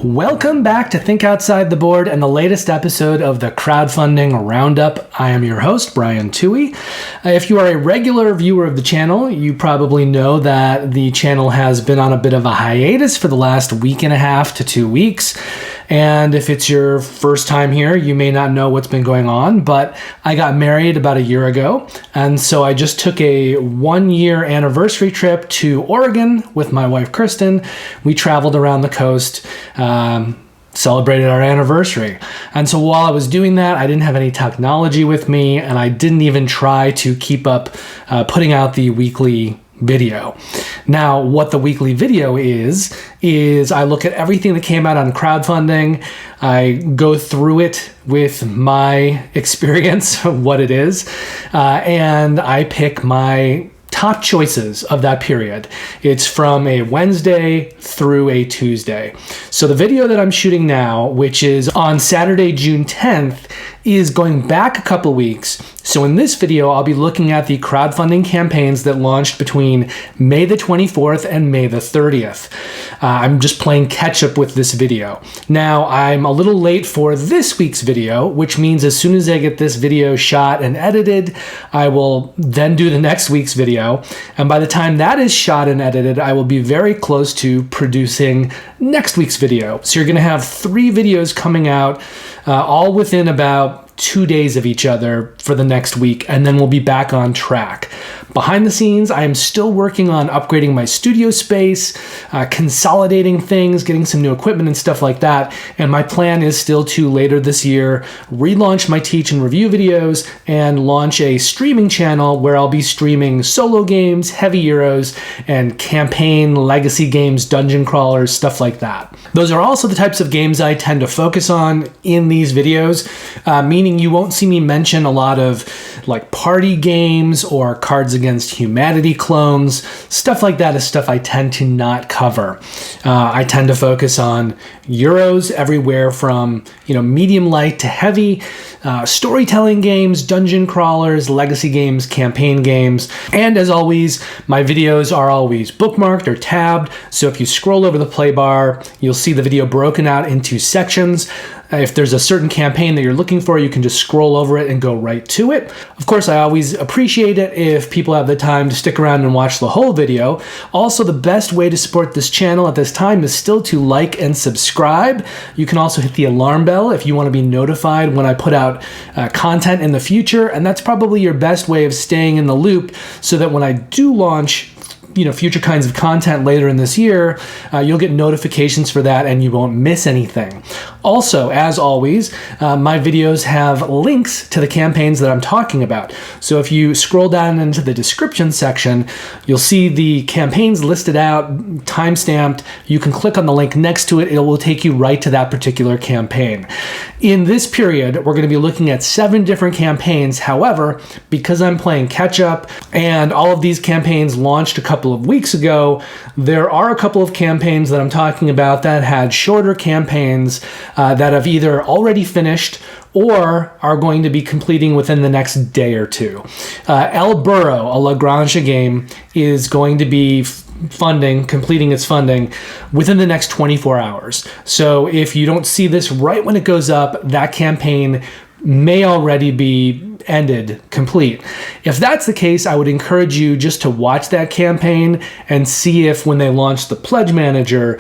Welcome back to Think Outside the Board and the latest episode of the Crowdfunding Roundup. I am your host, Brian Toohey. If you are a regular viewer of the channel, you probably know that the channel has been on a bit of a hiatus for the last week and a half to 2 weeks. And if it's your first time here, you may not know what's been going on, but I got married about a year ago. And so I just took a 1-year anniversary trip to Oregon with my wife, Kristen. We traveled around the coast, celebrated our anniversary. And so while I was doing that, I didn't have any technology with me, and I didn't even try to keep up putting out the weekly video. Now, what the weekly video is I look at everything that came out on crowdfunding. I go through it with my experience of what it is, and I pick my top choices of that period. It's from a Wednesday through a Tuesday. So the video that I'm shooting now, which is on Saturday, June 10th, is going back a couple weeks. So in this video, I'll be looking at the crowdfunding campaigns that launched between May the 24th and May the 30th. I'm just playing catch up with this video. Now, I'm a little late for this week's video, which means as soon as I get this video shot and edited, I will then do the next week's video. And by the time that is shot and edited, I will be very close to producing next week's video. So you're gonna have 3 videos coming out, all within about 2 days of each other for the next week, and then we'll be back on track. Behind the scenes, I am still working on upgrading my studio space, consolidating things, getting some new equipment and stuff like that. And my plan is still to later this year relaunch my teach and review videos and launch a streaming channel where I'll be streaming solo games, heavy Euros, and campaign, legacy games, dungeon crawlers, stuff like that. Those are also the types of games I tend to focus on in these videos, meaning you won't see me mention a lot of like party games or Cards Against Humanity clones. Stuff like that is stuff I tend to not cover. I tend to focus on Euros everywhere from medium light to heavy, storytelling games, dungeon crawlers, legacy games, campaign games. And as always, my videos are always bookmarked or tabbed. So if you scroll over the play bar, you'll see the video broken out into sections. If there's a certain campaign that you're looking for, you can just scroll over it and go right to it. Of course, I always appreciate it if people have the time to stick around and watch the whole video. Also, the best way to support this channel at this time is still to like and subscribe. You can also hit the alarm bell if you want to be notified when I put out content in the future. And that's probably your best way of staying in the loop so that when I do launch future kinds of content later in this year, you'll get notifications for that and you won't miss anything. Also, as always, my videos have links to the campaigns that I'm talking about. So if you scroll down into the description section, you'll see the campaigns listed out, time-stamped. You can click on the link next to it. It will take you right to that particular campaign. In this period, we're going to be looking at 7 different campaigns. However, because I'm playing catch-up and all of these campaigns launched a couple of weeks ago, there are a couple of campaigns that I'm talking about that had shorter campaigns that have either already finished or are going to be completing within the next day or two. Burro, a Granja game, is going to be completing its funding within the next 24 hours. So if you don't see this right when it goes up, that campaign may already be complete. If that's the case, I would encourage you just to watch that campaign and see if when they launch the Pledge Manager,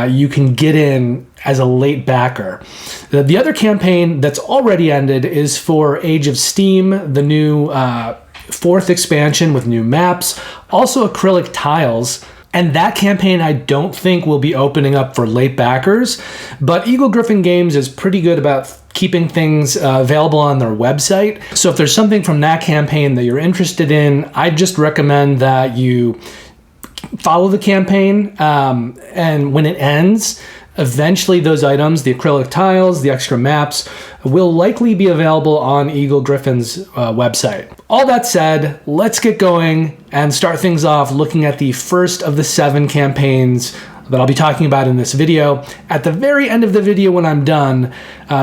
you can get in as a late backer. The other campaign that's already ended is for Age of Steam, the new 4th expansion with new maps, also acrylic tiles. And that campaign I don't think will be opening up for late backers, but Eagle Griffin Games is pretty good about keeping things available on their website. So if there's something from that campaign that you're interested in, I just recommend that you follow the campaign, and when it ends, eventually those items, the acrylic tiles, the extra maps, will likely be available on Eagle Griffin's website. All that said, let's get going and start things off looking at the first of the 7 campaigns that I'll be talking about in this video. At the very end of the video when I'm done,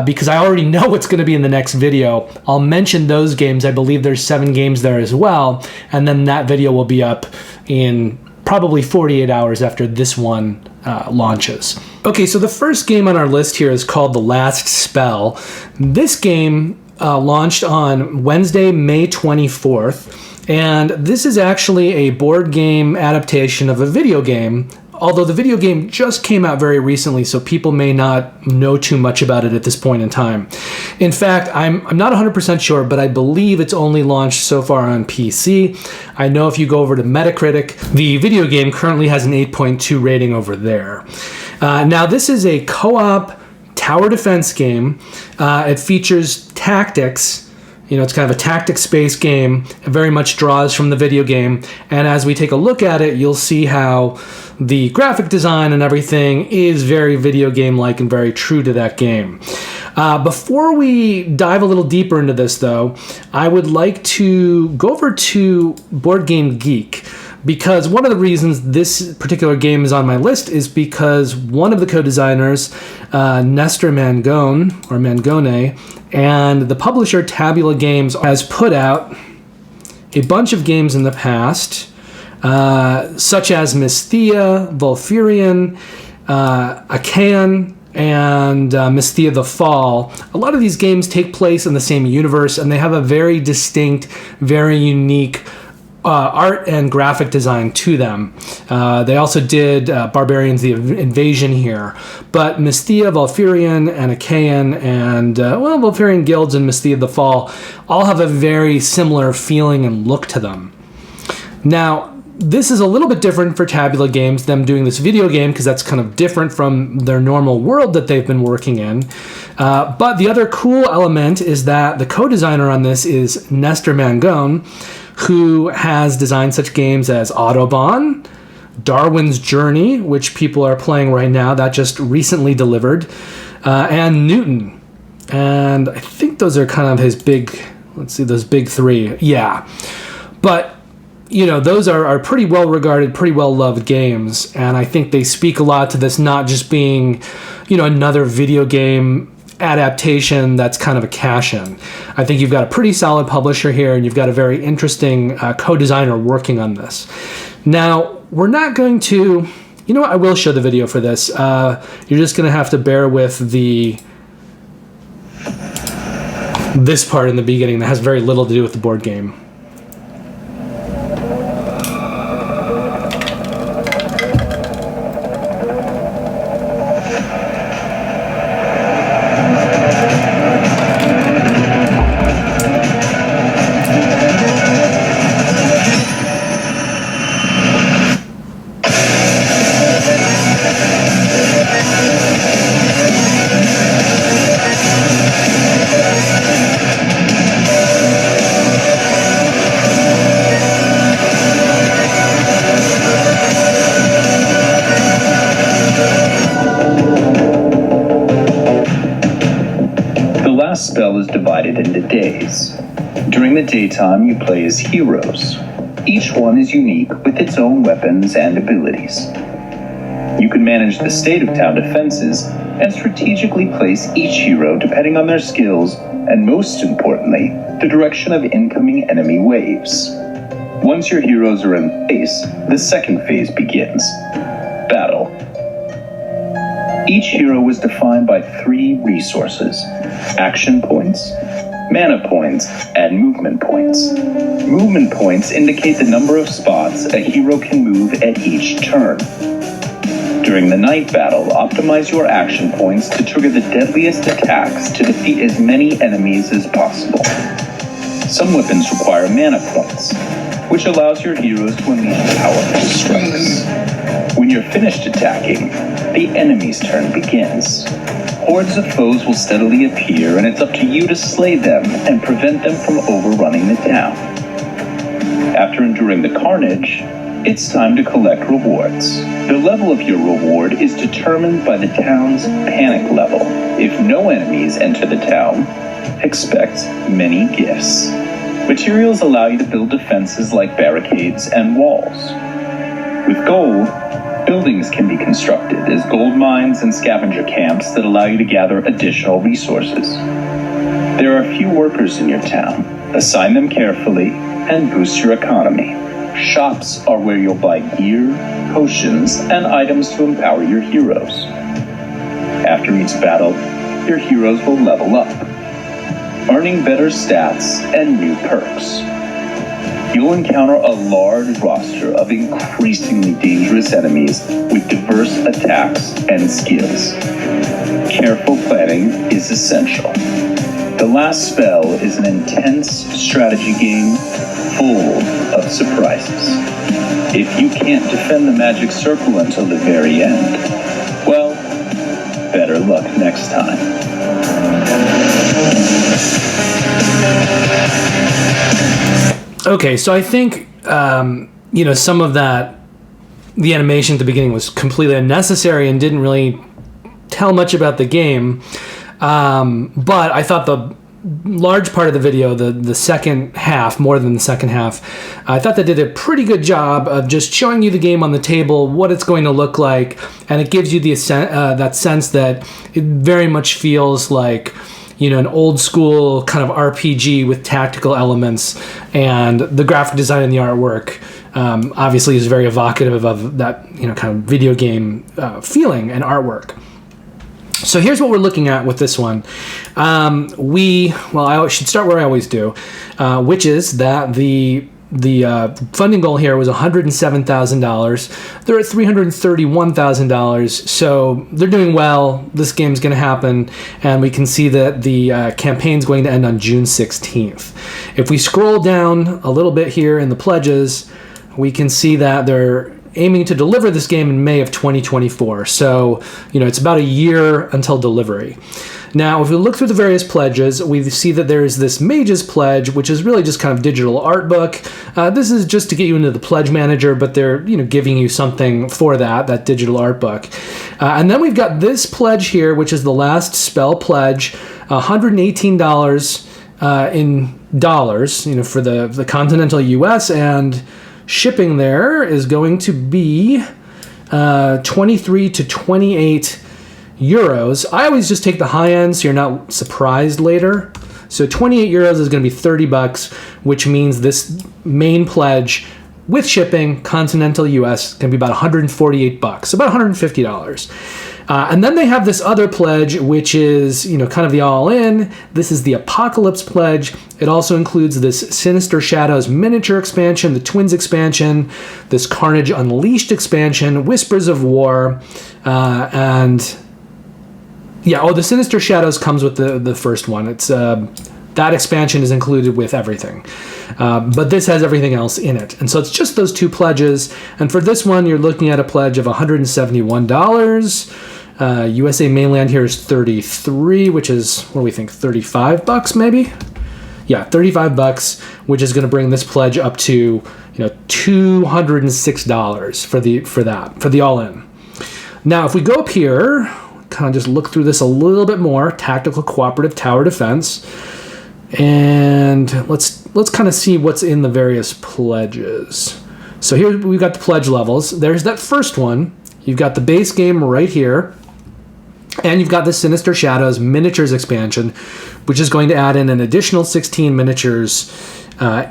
because I already know what's going to be in the next video, I'll mention those games. I believe there's 7 games there as well, and then that video will be up in probably 48 hours after this one launches. Okay, so the first game on our list here is called The Last Spell. This game launched on Wednesday, May 24th, and this is actually a board game adaptation of a video game, although the video game just came out very recently, so people may not know too much about it at this point in time. In fact, I'm not 100% sure, but I believe it's only launched so far on PC. I know if you go over to Metacritic, the video game currently has an 8.2 rating over there. Now, this is a co-op tower defense game. It features tactics. You know, it's kind of a tactics-based game. It very much draws from the video game. And as we take a look at it, you'll see how the graphic design and everything is very video game-like and very true to that game. Before we dive a little deeper into this, though, I would like to go over to Board Game Geek, because one of the reasons this particular game is on my list is because one of the co-designers, Nestor Mangone, and the publisher Tabula Games has put out a bunch of games in the past, such as Mysthia, Volfirion, Achaean, and Mysthia the Fall. A lot of these games take place in the same universe, and they have a very distinct, very unique art and graphic design to them. They also did Barbarians the Invasion here. But Mysthia, Volfirion, and Achaean, and Volfirion Guilds and Mysthia the Fall all have a very similar feeling and look to them. Now, this is a little bit different for Tabula Games, them doing this video game, because that's kind of different from their normal world that they've been working in. But the other cool element is that the co-designer on this is Nestor Mangone, who has designed such games as Autobahn, Darwin's Journey, which people are playing right now, that just recently delivered, and Newton. And I think those are kind of his big, those big three. Yeah. But, you know, those are pretty well-regarded, pretty well-loved games, and I think they speak a lot to this not just being, you know, another video game adaptation that's kind of a cash-in. I think you've got a pretty solid publisher here, and you've got a very interesting co-designer working on this. Now, we're not going to... You know what? I will show the video for this. You're just going to have to bear with this part in the beginning that has very little to do with the board game. Spell is divided into days. During the daytime, you play as heroes. Each one is unique with its own weapons and abilities. You can manage the state of town defenses and strategically place each hero depending on their skills and, most importantly, the direction of incoming enemy waves. Once your heroes are in place, the second phase begins: battle. Each hero is defined by 3 resources: action points, mana points, and movement points. Movement points indicate the number of spots a hero can move at each turn. During the night battle, optimize your action points to trigger the deadliest attacks to defeat as many enemies as possible. Some weapons require mana points, which allows your heroes to unleash powerful strikes. When you're finished attacking, the enemy's turn begins. Hordes of foes will steadily appear, and it's up to you to slay them and prevent them from overrunning the town. After enduring the carnage, it's time to collect rewards. The level of your reward is determined by the town's panic level. If no enemies enter the town, expect many gifts. Materials allow you to build defenses like barricades and walls. With gold, buildings can be constructed as gold mines and scavenger camps that allow you to gather additional resources. There are few workers in your town. Assign them carefully and boost your economy. Shops are where you'll buy gear, potions, and items to empower your heroes. After each battle, your heroes will level up, earning better stats and new perks. You'll encounter a large roster of increasingly dangerous enemies with diverse attacks and skills. Careful planning is essential. The last spell is an intense strategy game full of surprises. If you can't defend the magic circle until the very end, well, better luck next time. Okay, so I think, some of that, the animation at the beginning was completely unnecessary and didn't really tell much about the game. But I thought the large part of the video, the second half, more than the second half, I thought they did a pretty good job of just showing you the game on the table, what it's going to look like, and it gives you that sense that it very much feels like an old school kind of RPG with tactical elements, and the graphic design and the artwork obviously is very evocative of that kind of video game feeling and artwork. So here's what we're looking at with this one. I should start where I always do, which is that the funding goal here was $107,000. They're at $331,000, so they're doing well. This game's going to happen, and we can see that the campaign's going to end on June 16th. If we scroll down a little bit here in the pledges, we can see that they're aiming to deliver this game in May of 2024. So, it's about a year until delivery. Now, if we look through the various pledges, we see that there's this Mage's Pledge, which is really just kind of digital art book. This is just to get you into the pledge manager, but they're, giving you something for that digital art book. And then we've got this pledge here, which is the last spell pledge, $118 in dollars, for the continental US, and shipping there is going to be 23 to 28 euros. I always just take the high end so you're not surprised later. So 28 euros is going to be $30, which means this main pledge with shipping, continental US, can be about $148, about $150. And then they have this other pledge, which is, kind of the all-in. This is the Apocalypse Pledge. It also includes this Sinister Shadows miniature expansion, the Twins expansion, this Carnage Unleashed expansion, Whispers of War, the Sinister Shadows comes with the first one. It's that expansion is included with everything. But this has everything else in it. And so it's just those two pledges. And for this one, you're looking at a pledge of $171. USA mainland here is $33, which is, what do we think, $35 maybe? Yeah, $35, which is going to bring this pledge up to, $206 for the all-in. Now, if we go up here, kind of just look through this a little bit more, tactical cooperative tower defense, and let's kind of see what's in the various pledges. So here we've got the pledge levels. There's that first one. You've got the base game right here. And you've got the Sinister Shadows miniatures expansion, which is going to add in an additional 16 miniatures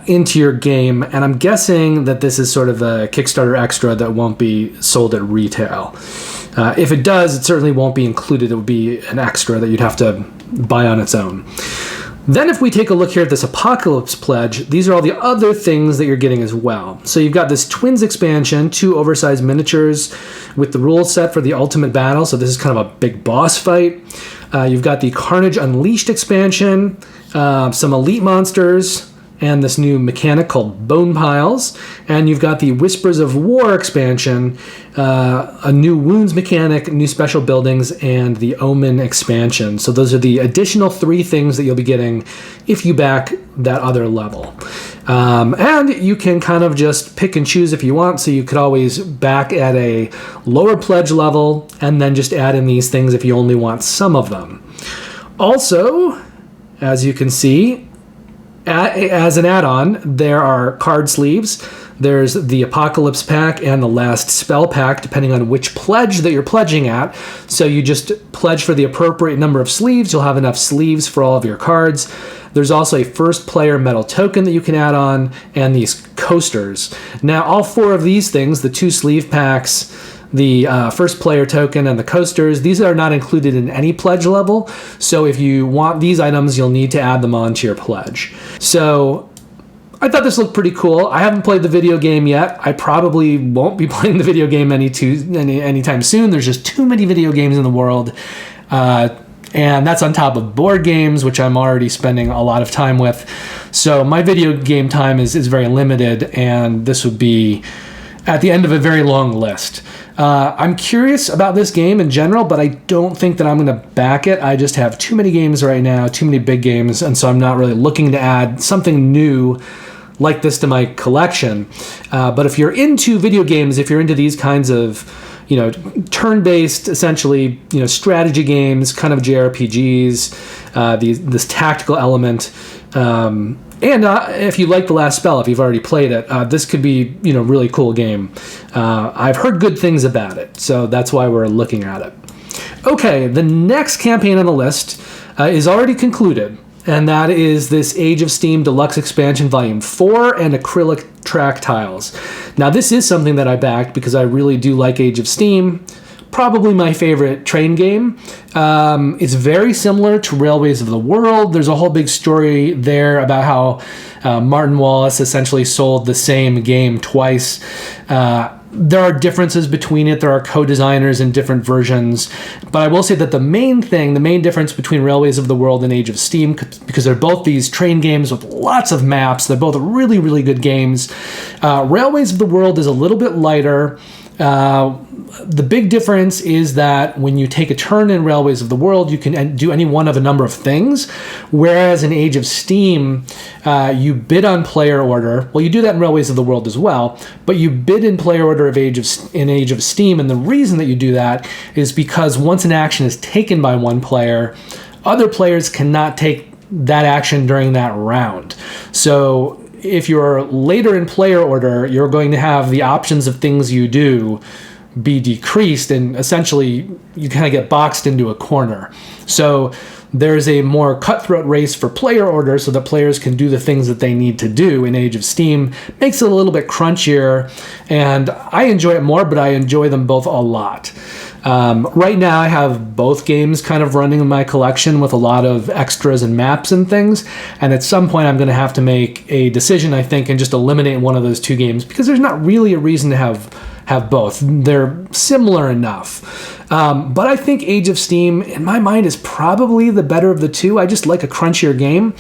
into your game. And I'm guessing that this is sort of a Kickstarter extra that won't be sold at retail. If it does, it certainly won't be included. It would be an extra that you'd have to buy on its own. Then if we take a look here at this Apocalypse Pledge, these are all the other things that you're getting as well. So you've got this Twins expansion, 2 oversized miniatures with the rule set for the ultimate battle. So this is kind of a big boss fight. You've got the Carnage Unleashed expansion, some elite monsters, and this new mechanic called Bone Piles. And you've got the Whispers of War expansion, a new wounds mechanic, new special buildings, and the Omen expansion. So those are the additional 3 things that you'll be getting if you back that other level. And you can kind of just pick and choose if you want. So you could always back at a lower pledge level and then just add in these things if you only want some of them. Also, as you can see, As an add-on, there are card sleeves. There's the Apocalypse pack and the Last Spell pack, depending on which pledge that you're pledging at. So you just pledge for the appropriate number of sleeves. You'll have enough sleeves for all of your cards. There's also a first player metal token that you can add on, and these coasters. Now, all four of these things, the 2 sleeve packs, the first player token, and the coasters, these are not included in any pledge level. So if you want these items, you'll need to add them onto your pledge. So I thought this looked pretty cool. I haven't played the video game yet. I probably won't be playing the video game anytime soon. There's just too many video games in the world. And that's on top of board games, which I'm already spending a lot of time with. So my video game time is very limited, and this would be at the end of a very long list. I'm curious about this game in general, but I don't think that I'm going to back it. I just have too many games right now, too many big games, and so I'm not really looking to add something new like this to my collection. But if you're into video games, if you're into these kinds of turn-based, essentially, strategy games, kind of JRPGs, this tactical element, and if you like The Last Spell, if you've already played it, this could be, really cool game. I've heard good things about it, so that's why we're looking at it. Okay, the next campaign on the list is already concluded, and that is this Age of Steam Deluxe Expansion Volume 4 and Acrylic track tiles. Now, this is something that I backed because I really do like Age of Steam. Probably my favorite train game. It's very similar to Railways of the World. There's a whole big story there about how Martin Wallace essentially sold the same game twice. There are differences between it. There are co-designers in different versions. But I will say that the main difference between Railways of the World and Age of Steam, because they're both these train games with lots of maps, they're both really, really good games. Railways of the World is a little bit lighter. The big difference is that when you take a turn in Railways of the World, you can do any one of a number of things, whereas in Age of Steam, you bid on player order. Well, you do that in Railways of the World as well, but you bid in player order in Age of Steam, and the reason that you do that is because once an action is taken by one player, other players cannot take that action during that round. So if you're later in player order, you're going to have the options of things you do be decreased, and essentially you kind of get boxed into a corner. So there's a more cutthroat race for player order so that players can do the things that they need to do in Age of Steam. Makes it a little bit crunchier, and I enjoy it more, but I enjoy them both a lot. Right now I have both games kind of running in my collection with a lot of extras and maps and things, and at some point I'm going to have to make a decision, I think, and just eliminate one of those two games, because there's not really a reason to have both. They're similar enough. But I think Age of Steam, in my mind, is probably the better of the two. I just like a crunchier game.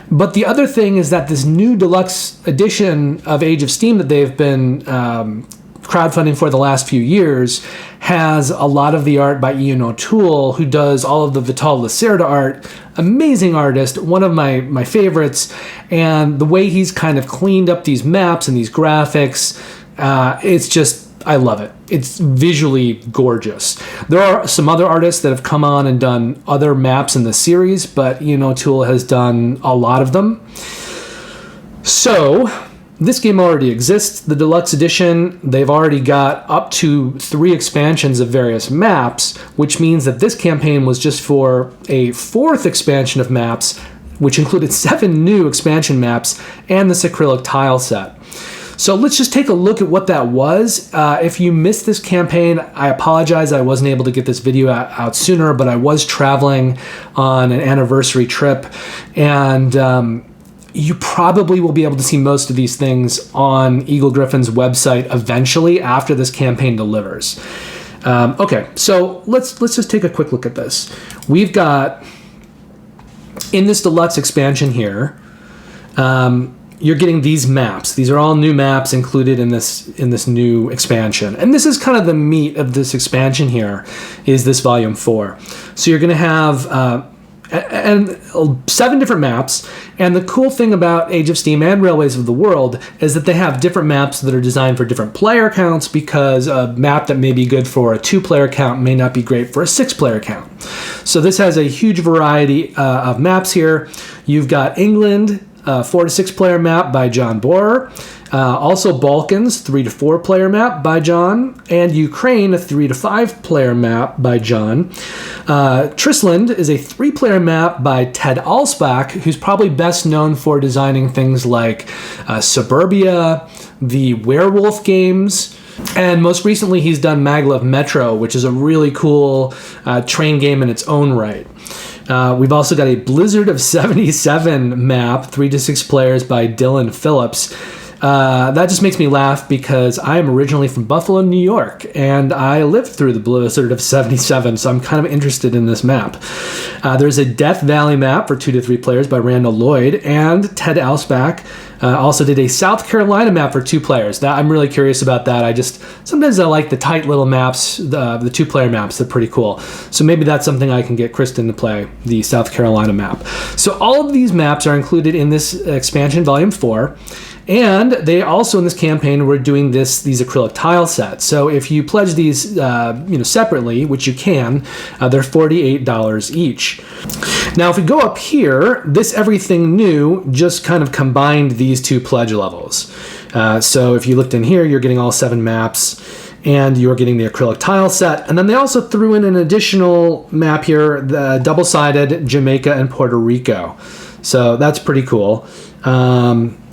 But the other thing is that this new deluxe edition of Age of Steam that they've been crowdfunding for the last few years has a lot of the art by Ian O'Toole, who does all of the Vital Lacerda art. Amazing artist, one of my favorites. And the way he's kind of cleaned up these maps and these graphics, it's just, I love it. It's visually gorgeous. There are some other artists that have come on and done other maps in the series, but Ian O'Toole has done a lot of them. So this game already exists, the deluxe edition. They've already got up to 3 expansions of various maps, which means that this campaign was just for a 4th expansion of maps, which included 7 new expansion maps and this acrylic tile set. So let's just take a look at what that was. If you missed this campaign, I apologize. I wasn't able to get this video out sooner, but I was traveling on an anniversary trip, and you probably will be able to see most of these things on Eagle Griffin's website eventually after this campaign delivers. Okay, so let's just take a quick look at this. We've got, in this deluxe expansion here, you're getting these maps. These are all new maps included in this new expansion. And this is kind of the meat of this expansion here, is this Volume 4. So you're going to have 7 different maps. And the cool thing about Age of Steam and Railways of the World is that they have different maps that are designed for different player counts, because a map that may be good for a 2-player count may not be great for a 6-player count. So this has a huge variety of maps here. You've got England, a 4 to 6 player map by John Borer. Also Balkans, 3 to 4 player map by John, and Ukraine, a 3 to 5 player map by John. Trisland is a 3 player map by Ted Alspach, who's probably best known for designing things like Suburbia, the Werewolf games, and most recently he's done Maglev Metro, which is a really cool train game in its own right. We've also got a Blizzard of 77 map, 3 to 6 players by Dylan Phillips. That just makes me laugh because I am originally from Buffalo, New York, and I lived through the Blizzard of 77, so I'm kind of interested in this map. There's a Death Valley map for 2 to 3 players by Randall Lloyd, and Ted Alspach also did a South Carolina map for 2 players. I'm really curious about that. Sometimes I like the tight little maps, the 2-player maps. They're pretty cool. So maybe that's something I can get Kristen to play, the South Carolina map. So all of these maps are included in this expansion, Volume 4. And they also, in this campaign, were doing these acrylic tile sets. So if you pledge these separately, which you can, they're $48 each. Now, if we go up here, this Everything New just kind of combined these 2 pledge levels. So if you looked in here, you're getting all 7 maps, and you're getting the acrylic tile set. And then they also threw in an additional map here, the double-sided Jamaica and Puerto Rico. So that's pretty cool.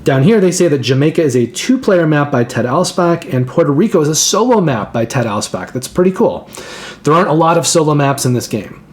Down here, they say that Jamaica is a 2-player map by Ted Alspach, and Puerto Rico is a solo map by Ted Alspach. That's pretty cool. There aren't a lot of solo maps in this game.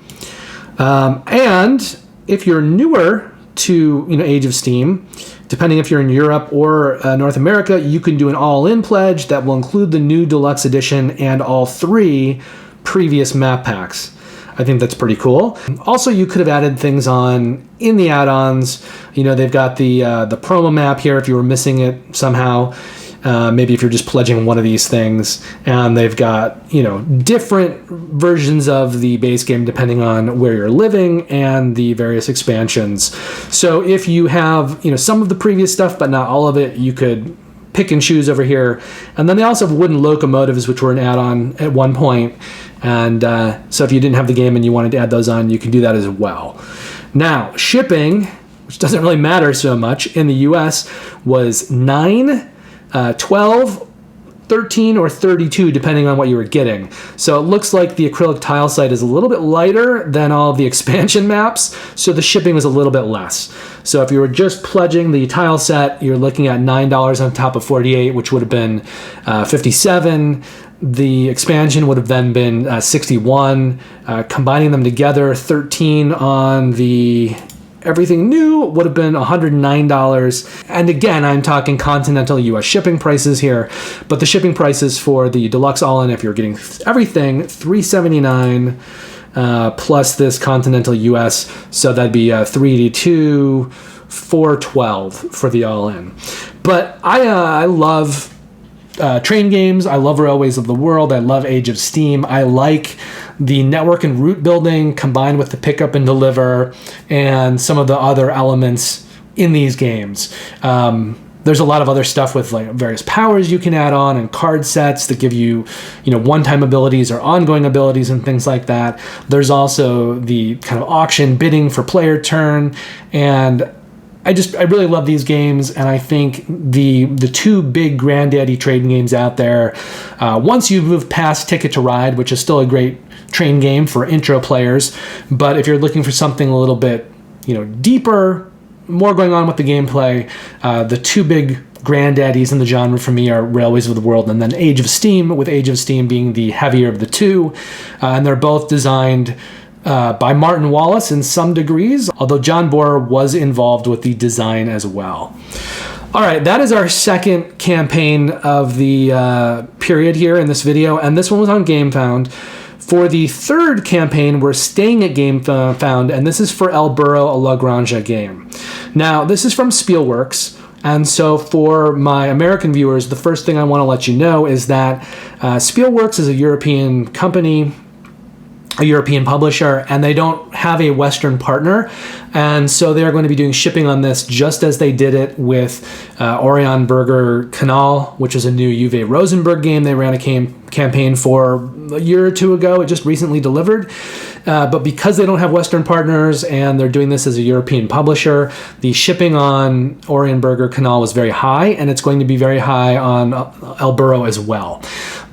And if you're newer to Age of Steam, depending if you're in Europe or North America, you can do an all-in pledge that will include the new Deluxe Edition and all 3 previous map packs. I think that's pretty cool. Also, you could have added things on in the add-ons. They've got the promo map here if you were missing it somehow. Maybe if you're just pledging one of these things. And they've got, different versions of the base game depending on where you're living and the various expansions. So if you have, some of the previous stuff, but not all of it, you could pick and choose over here. And then they also have wooden locomotives, which were an add-on at one point. And so if you didn't have the game and you wanted to add those on, you can do that as well. Now, shipping, which doesn't really matter so much, in the US was $9, $12, $13, or $32, depending on what you were getting. So it looks like the acrylic tile site is a little bit lighter than all of the expansion maps, so the shipping was a little bit less. So if you were just pledging the tile set, you're looking at $9 on top of $48, which would have been $57. The expansion would have then been $61. Combining them together, $13 on the Everything New would have been $109. And again, I'm talking continental US shipping prices here, but the shipping prices for the Deluxe All-In, if you're getting everything, $379 plus this continental US, so that'd be $382, $412 for the All-In. But I love train games. I love Railways of the World. I love Age of Steam. I like the network and route building combined with the pick up and deliver and some of the other elements in these games. There's a lot of other stuff with like various powers you can add on and card sets that give you, one-time abilities or ongoing abilities and things like that. There's also the kind of auction bidding for player turn, and I really love these games, and I think the 2 big granddaddy trading games out there, once you move past Ticket to Ride, which is still a great train game for intro players, but if you're looking for something a little bit, deeper, more going on with the gameplay, the 2 big granddaddies in the genre for me are Railways of the World and then Age of Steam, with Age of Steam being the heavier of the 2, and they're both designed by Martin Wallace in some degrees, although John Borer was involved with the design as well. All right, that is our second campaign of the period here in this video, and this one was on Gamefound. For the third campaign, we're staying at Gamefound, and this is for El Burro, a La Granja game. Now, this is from Spielworks, and so for my American viewers, the first thing I want to let you know is that Spielworks is a European company, a European publisher, and they don't have a Western partner, and so they're going to be doing shipping on this just as they did it with Orion Burger Canal, which is a new Uwe Rosenberg game they ran a campaign for a year or 2 ago. It just recently delivered, But because they don't have Western partners and they're doing this as a European publisher, the shipping on Orienberger Canal was very high, and it's going to be very high on El Burro as well.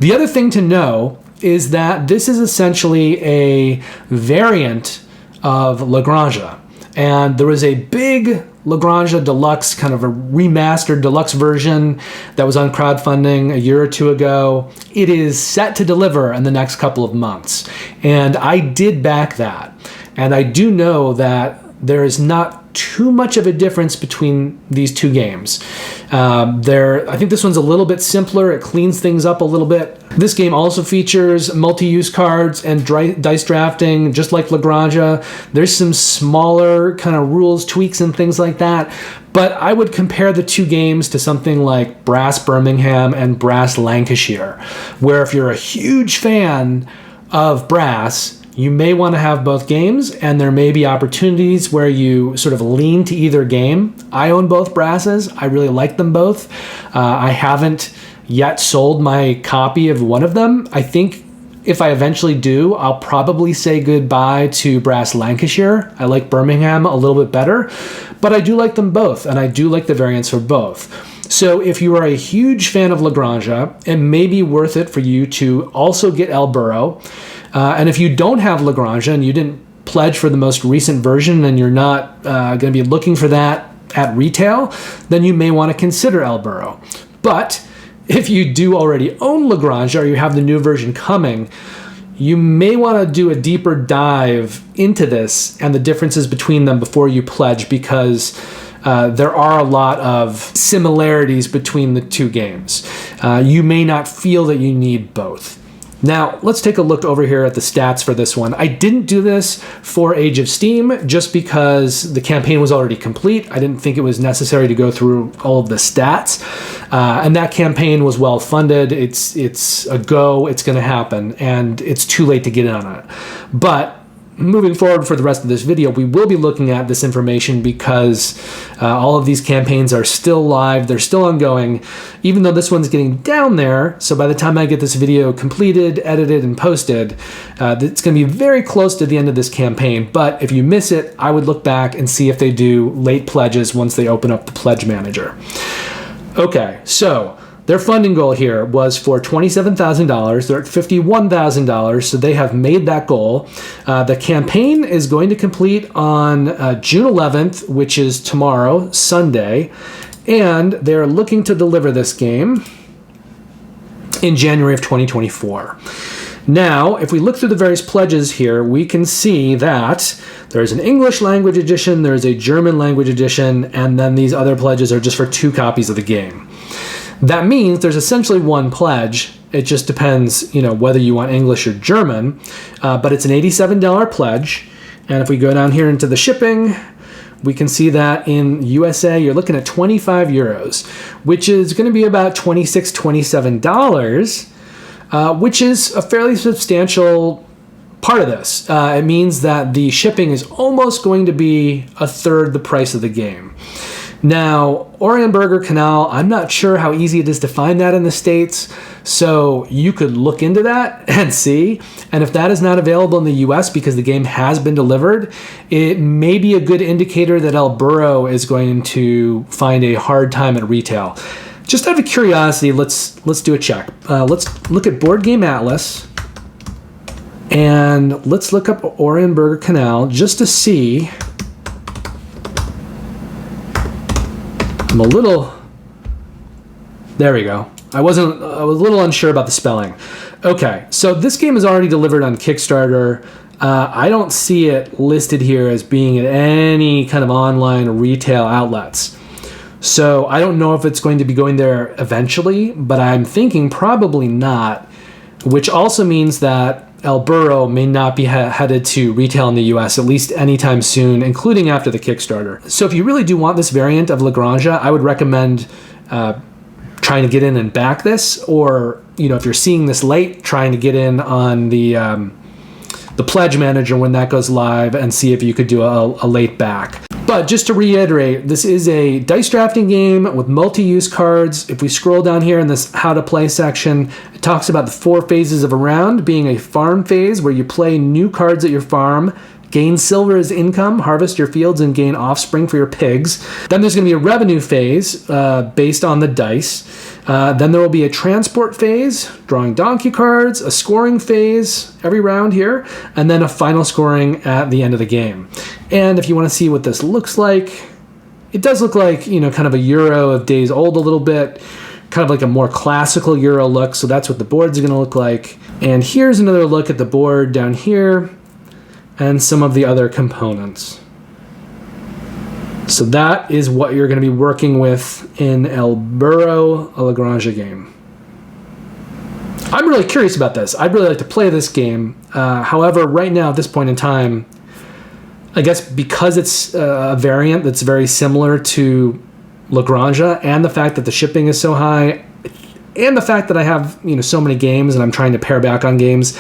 The other thing to know is that this is essentially a variant of La Granja. And there was a big La Granja Deluxe, kind of a remastered deluxe version that was on crowdfunding a year or two ago. It is set to deliver in the next couple of months. And I did back that. And I do know that there is not too much of a difference between these two games. I think this one's a little bit simpler. It cleans things up a little bit. This game also features multi-use cards and dice drafting, just like La Granja. There's some smaller kind of rules, tweaks, and things like that. But I would compare the two games to something like Brass Birmingham and Brass Lancashire, where if you're a huge fan of Brass, you may want to have both games, and there may be opportunities where you sort of lean to either game. I own both Brasses. I really like them both. I haven't yet sold my copy of one of them. I think if I eventually do, I'll probably say goodbye to Brass Lancashire. I like Birmingham a little bit better, but I do like them both, and I do like the variants for both. So if you are a huge fan of La Granja, it may be worth it for you to also get El Burro. And if you don't have La Granja and you didn't pledge for the most recent version and you're not going to be looking for that at retail, then you may want to consider El Burro. But if you do already own La Granja or you have the new version coming, you may want to do a deeper dive into this and the differences between them before you pledge, because there are a lot of similarities between the two games. You may not feel that you need both. Now, let's take a look over here at the stats for this one. I didn't do this for Age of Steam just because the campaign was already complete. I didn't think it was necessary to go through all of the stats. And that campaign was well funded. It's a go, it's going to happen, and it's too late to get in on it. But moving forward for the rest of this video, we will be looking at this information because all of these campaigns are still live. They're still ongoing, even though this one's getting down there. So by the time I get this video completed, edited, and posted, it's going to be very close to the end of this campaign. But if you miss it, I would look back and see if they do late pledges once they open up the pledge manager. Okay, so their funding goal here was for $27,000. They're at $51,000, so they have made that goal. The campaign is going to complete on June 11th, which is tomorrow, Sunday, and they're looking to deliver this game in January of 2024. Now, if we look through the various pledges here, we can see that there's an English language edition, there's a German language edition, and then these other pledges are just for 2 copies of the game. That means there's essentially one pledge. It just depends, whether you want English or German, but it's an $87 pledge. And if we go down here into the shipping, we can see that in USA, you're looking at 25 euros, which is going to be about $26, $27, which is a fairly substantial part of this. It means that the shipping is almost going to be a third the price of the game. Now, Orienberger Canal, I'm not sure how easy it is to find that in the States, so you could look into that and see. And if that is not available in the US because the game has been delivered, it may be a good indicator that El Burro is going to find a hard time at retail. Just out of curiosity, let's do a check. Let's look at Board Game Atlas, and let's look up Orienberger Canal just to see. There we go. I was a little unsure about the spelling. Okay, so this game is already delivered on Kickstarter. I don't see it listed here as being at any kind of online retail outlets. So I don't know if it's going to be going there eventually, but I'm thinking probably not, which also means that El Burro may not be headed to retail in the US, at least anytime soon, including after the Kickstarter. So if you really do want this variant of La Granja, I would recommend trying to get in and back this, or if you're seeing this late, trying to get in on the pledge manager when that goes live and see if you could do a late back. But just to reiterate, this is a dice drafting game with multi-use cards. If we scroll down here in this how to play section, it talks about the 4 phases of a round, being a farm phase where you play new cards at your farm, gain silver as income, harvest your fields, and gain offspring for your pigs. Then there's going to be a revenue phase based on the dice. Then there will be a transport phase, drawing donkey cards, a scoring phase every round here, and then a final scoring at the end of the game. And if you want to see what this looks like, it does look like, kind of a Euro of Days Old a little bit, kind of like a more classical Euro look. So that's what the board's going to look like. And here's another look at the board down here and some of the other components. So that is what you're going to be working with in El Burro, a La Granja game. I'm really curious about this. I'd really like to play this game. However, right now at this point in time, I guess because it's a variant that's very similar to La Granja, and the fact that the shipping is so high, and the fact that I have so many games and I'm trying to pare back on games,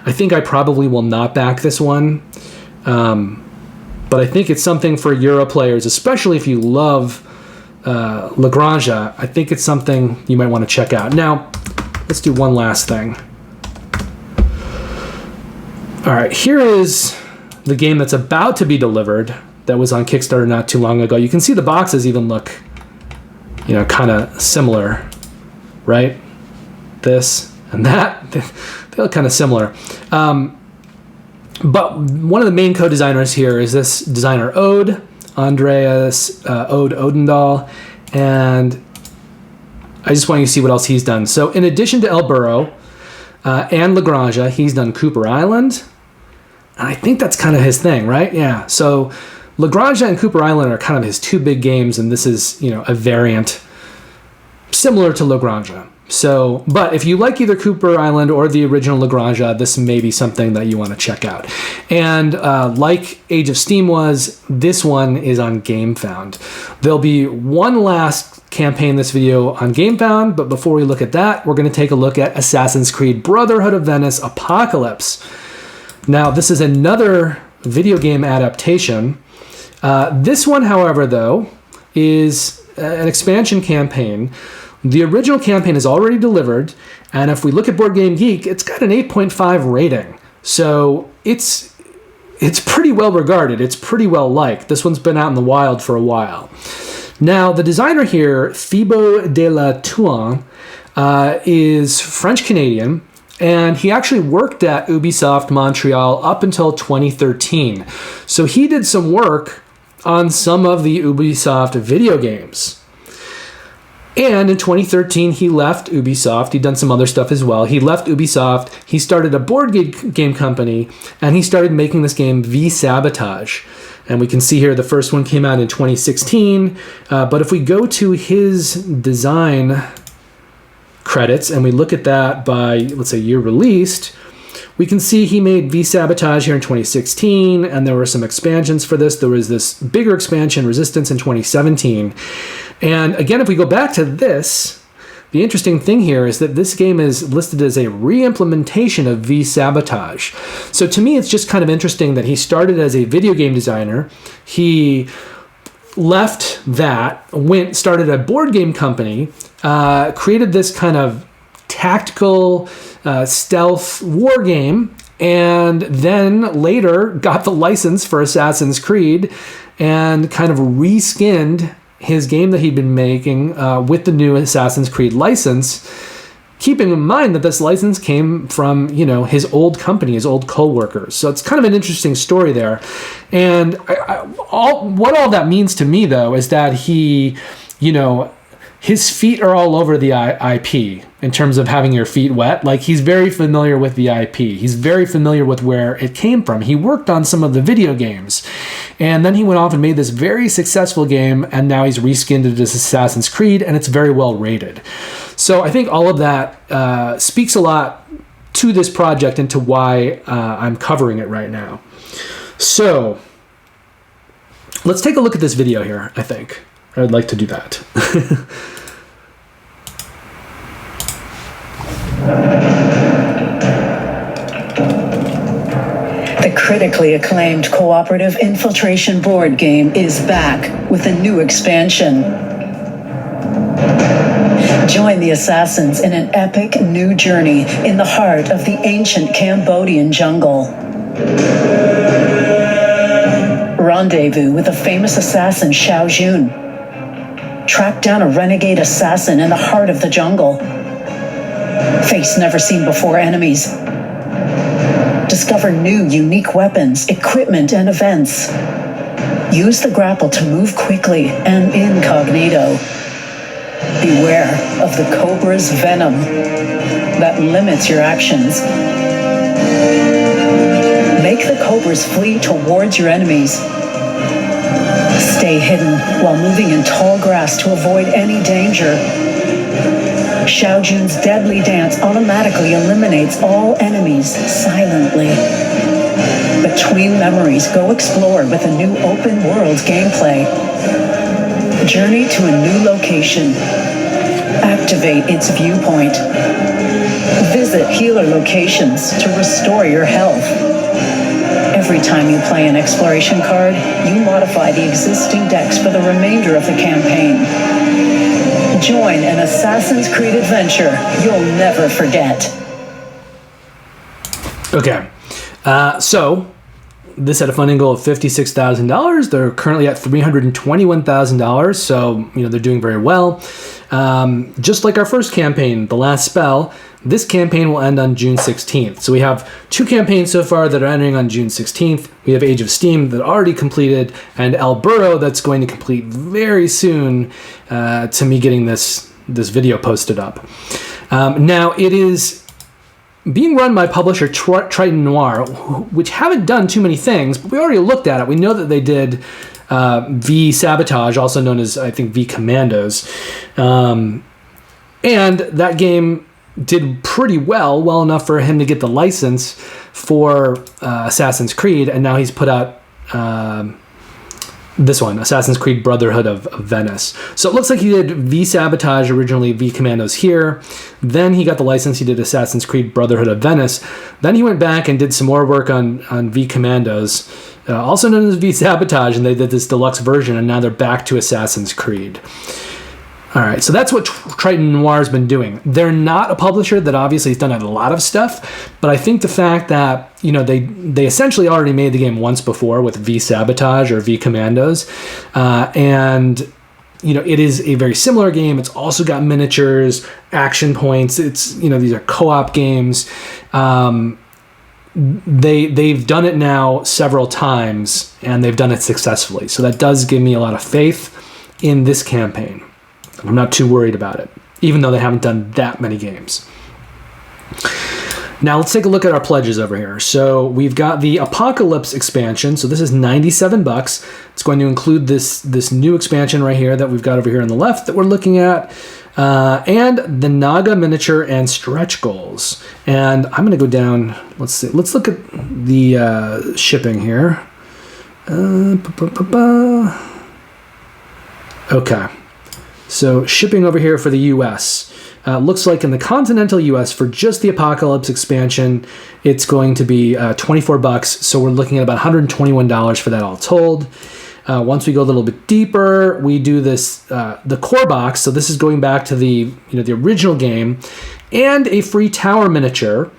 I think I probably will not back this one. But I think it's something for Euro players, especially if you love La Granja. I think it's something you might want to check out. Now, let's do one last thing. All right, here is the game that's about to be delivered that was on Kickstarter not too long ago. You can see the boxes even look, kind of similar, right? This and that, they look kind of similar. But one of the main co-designers here is this designer Ode, Andreas Ode Odendahl, and I just want you to see what else he's done. So in addition to El Burro and La Granja, he's done Cooper Island, and I think that's kind of his thing, right? Yeah, so La Granja and Cooper Island are kind of his 2 big games, and this is, a variant similar to La Granja. So, but if you like either Cooper Island or the original La Granja, this may be something that you want to check out. And like Age of Steam was, this one is on Gamefound. There'll be one last campaign in this video on Gamefound, but before we look at that, we're going to take a look at Assassin's Creed Brotherhood of Venice Apocalypse. Now, this is another video game adaptation. This one, however, though, is an expansion campaign. The original campaign is already delivered, and if we look at Board Game Geek, it's got an 8.5 rating. So it's pretty well regarded. It's pretty well liked. This one's been out in the wild for a while. Now, the designer here, Thibaut de la Touraine, is French-Canadian, and he actually worked at Ubisoft Montreal up until 2013. So he did some work on some of the Ubisoft video games. And in 2013, he left Ubisoft. He'd done some other stuff as well. He left Ubisoft. He started a board game company, and he started making this game V-Sabotage. And we can see here the first one came out in 2016. But if we go to his design credits and we look at that by, let's say, year released, we can see he made V-Sabotage here in 2016, and there were some expansions for this. There was this bigger expansion, Resistance, in 2017. And again, if we go back to this, the interesting thing here is that this game is listed as a re-implementation of V-Sabotage. So to me, it's just kind of interesting that he started as a video game designer. He left that, started a board game company, created this kind of tactical stealth war game, and then later got the license for Assassin's Creed and kind of reskinned his game that he'd been making with the new Assassin's Creed license, keeping in mind that this license came from, his old company, his old co-workers. So it's kind of an interesting story there. And what all that means to me, though, is that he, his feet are all over the IP in terms of having your feet wet. Like, he's very familiar with the IP. He's very familiar with where it came from. He worked on some of the video games. And then he went off and made this very successful game, and now he's reskinned it as Assassin's Creed, and it's very well rated. So I think all of that speaks a lot to this project and to why I'm covering it right now. So let's take a look at this video here, I think. I'd like to do that. The critically acclaimed cooperative infiltration board game is back with a new expansion. Join the assassins in an epic new journey in the heart of the ancient Cambodian jungle. Rendezvous with the famous assassin Xiao Jun. Track down a renegade assassin in the heart of the jungle. Face never-seen-before enemies. Discover new, unique weapons, equipment, and events. Use the grapple to move quickly and incognito. Beware of the cobra's venom that limits your actions. Make the cobras flee towards your enemies. Stay hidden while moving in tall grass to avoid any danger. Xiao Jun's deadly dance automatically eliminates all enemies silently. Between memories, go explore with a new open-world gameplay. Journey to a new location. Activate its viewpoint. Visit healer locations to restore your health. Every time you play an exploration card, you modify the existing decks for the remainder of the campaign. Join an Assassin's Creed adventure you'll never forget. Okay, so this had a funding goal of $56,000. They're currently at $321,000, so they're doing very well. Just like our first campaign, The Last Spell, this campaign will end on June 16th. So we have 2 campaigns so far that are ending on June 16th. We have Age of Steam that already completed, and El Burro that's going to complete very soon to me getting this video posted up. Now, it is being run by publisher Triton Noir, which haven't done too many things, but we already looked at it. We know that they did V Sabotage, also known as, I think, V Commandos. And that game did pretty well enough for him to get the license for Assassin's Creed, and now he's put out this one, Assassin's Creed Brotherhood of Venice. So it looks like he did V Sabotage, originally V Commandos here. Then he got the license, he did Assassin's Creed Brotherhood of Venice. Then he went back and did some more work on V Commandos, also known as V Sabotage, and they did this deluxe version, and now they're back to Assassin's Creed. All right, so that's what Triton Noir's been doing. They're not a publisher that obviously has done a lot of stuff, but I think the fact that they essentially already made the game once before with V Sabotage or V Commandos, and it is a very similar game. It's also got miniatures, action points. It's these are co-op games. They've done it now several times, and they've done it successfully. So that does give me a lot of faith in this campaign. I'm not too worried about it, even though they haven't done that many games. Now let's take a look at our pledges over here. So we've got the Apocalypse expansion. So this is $97. It's going to include this new expansion right here that we've got over here on the left that we're looking at, and the Naga miniature and stretch goals. And I'm going to go down. Let's see. Let's look at the shipping here. Okay. So shipping over here for the US, looks like in the continental US for just the Apocalypse expansion, it's going to be $24. So we're looking at about $121 for that all told. Once we go a little bit deeper, we do this the core box. So this is going back to the the original game, and a free tower miniature.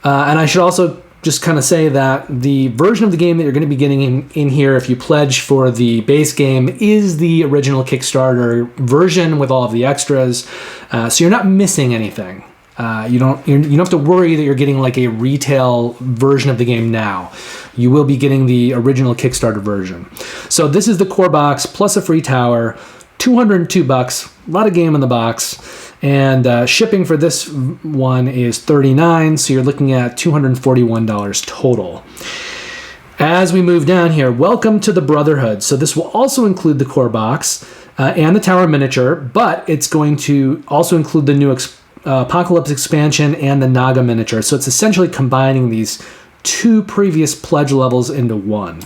And I should also just kind of say that the version of the game that you're going to be getting in here, if you pledge for the base game, is the original Kickstarter version with all of the extras. So you're not missing anything. You don't have to worry that you're getting like a retail version of the game now. You will be getting the original Kickstarter version. So this is the core box plus a free tower, $202. A lot of game in the box. And shipping for this one is $39, so you're looking at $241 total. As we move down here, welcome to the Brotherhood. So this will also include the core box and the tower miniature, but it's going to also include the new Apocalypse expansion and the Naga miniature. So it's essentially combining these 2 previous pledge levels into one.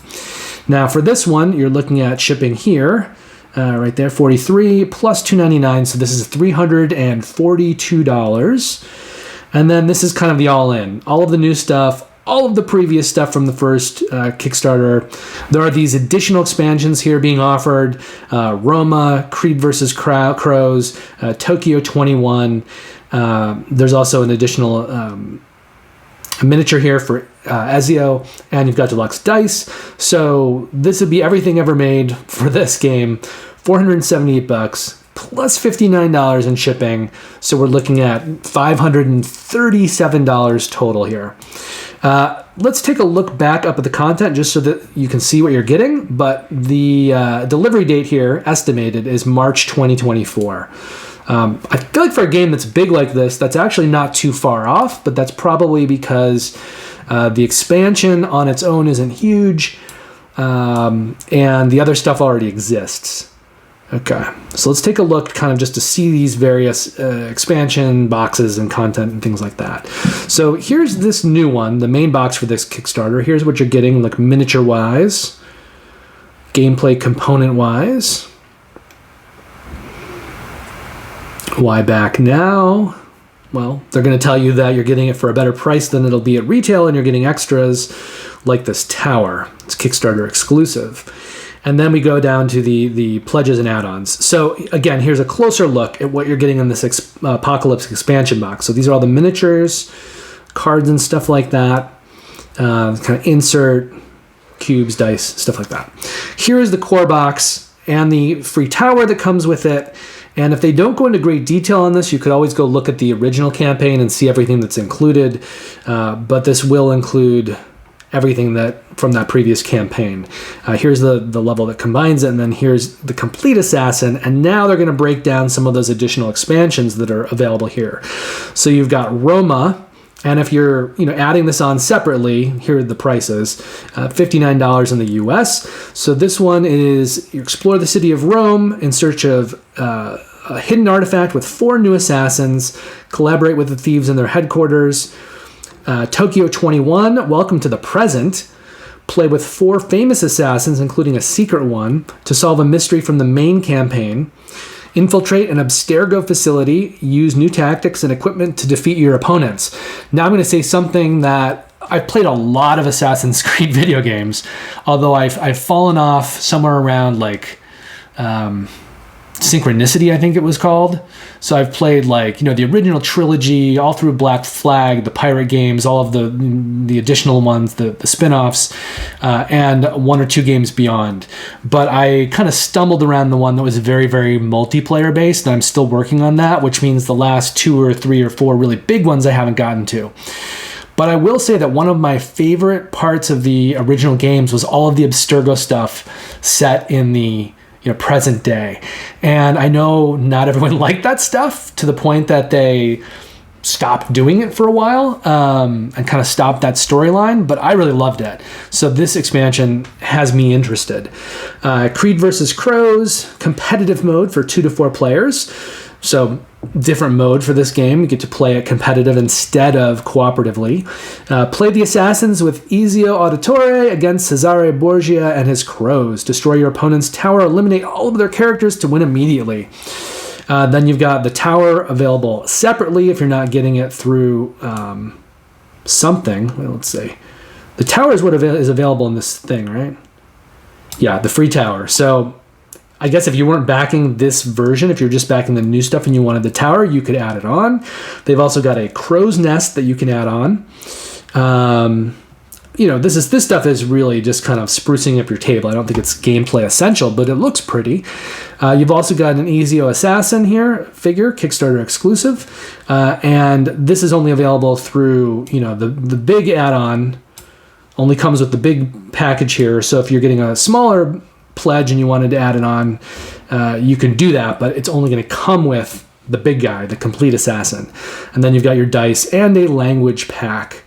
Now for this one, you're looking at shipping here. Right there, $43 plus $299, so this is $342. And then this is kind of the all-in. All of the new stuff, all of the previous stuff from the first Kickstarter. There are these additional expansions here being offered. Roma, Creed vs. Crows, Tokyo 21. There's also an additional miniature here for Ezio, and you've got deluxe dice. So this would be everything ever made for this game. $478 plus $59 in shipping. So we're looking at $537 total here. Let's take a look back up at the content just so that you can see what you're getting. But the delivery date here, estimated, is March 2024. I feel like for a game that's big like this, that's actually not too far off, but that's probably because the expansion on its own isn't huge, and the other stuff already exists. Okay, so let's take a look kind of just to see these various expansion boxes and content and things like that. So here's this new one, the main box for this Kickstarter. Here's what you're getting, like miniature-wise, gameplay component-wise. Why back now? Well, they're going to tell you that you're getting it for a better price than it'll be at retail, and you're getting extras like this tower. It's Kickstarter exclusive. And then we go down to the pledges and add-ons. So again, here's a closer look at what you're getting in this Apocalypse expansion box. So these are all the miniatures, cards and stuff like that, kind of insert, cubes, dice, stuff like that. Here is the core box and the free tower that comes with it. And if they don't go into great detail on this, you could always go look at the original campaign and see everything that's included. But this will include everything that from that previous campaign. Here's the level that combines it, and then here's the complete assassin. And now they're going to break down some of those additional expansions that are available here. So you've got Roma, and if you're adding this on separately, here are the prices: $59 in the US. So this one is you explore the city of Rome in search of a hidden artifact with 4 new assassins, collaborate with the thieves in their headquarters. Tokyo 21, welcome to the present. Play with 4 famous assassins, including a secret one, to solve a mystery from the main campaign. Infiltrate an Abstergo facility. Use new tactics and equipment to defeat your opponents. Now I'm going to say something that I've played a lot of Assassin's Creed video games, although I've fallen off somewhere around like Synchronicity, I think it was called. So I've played the original trilogy all through Black Flag, the pirate games, all of the additional ones, the spin-offs, and 1 or 2 games beyond. But I kind of stumbled around the one that was very, very multiplayer based, and I'm still working on that, which means the last 2 or 3 or 4 really big ones I haven't gotten to. But I will say that one of my favorite parts of the original games was all of the Abstergo stuff set in the present day. And I know not everyone liked that stuff to the point that they stopped doing it for a while and kind of stopped that storyline, but I really loved it. So this expansion has me interested. Creed vs. Crows, competitive mode for 2 to 4 players. So different mode for this game. You get to play it competitive instead of cooperatively. Play the assassins with Ezio Auditore against Cesare Borgia and his crows. Destroy your opponent's tower. Eliminate all of their characters to win immediately. Then you've got the tower available separately if you're not getting it through something. Well, let's see. The tower is what is available in this thing, right? Yeah, the free tower. So I guess if you weren't backing this version, if you're just backing the new stuff and you wanted the tower, you could add it on. They've also got a crow's nest that you can add on. This stuff is really just kind of sprucing up your table. I don't think it's gameplay essential, but it looks pretty. You've also got an Ezio Assassin here, figure, Kickstarter exclusive. And this is only available through, the big add-on only comes with the big package here. So if you're getting a smaller pledge and you wanted to add it on, you can do that, but it's only going to come with the big guy, the complete assassin. And then you've got your dice and a language pack.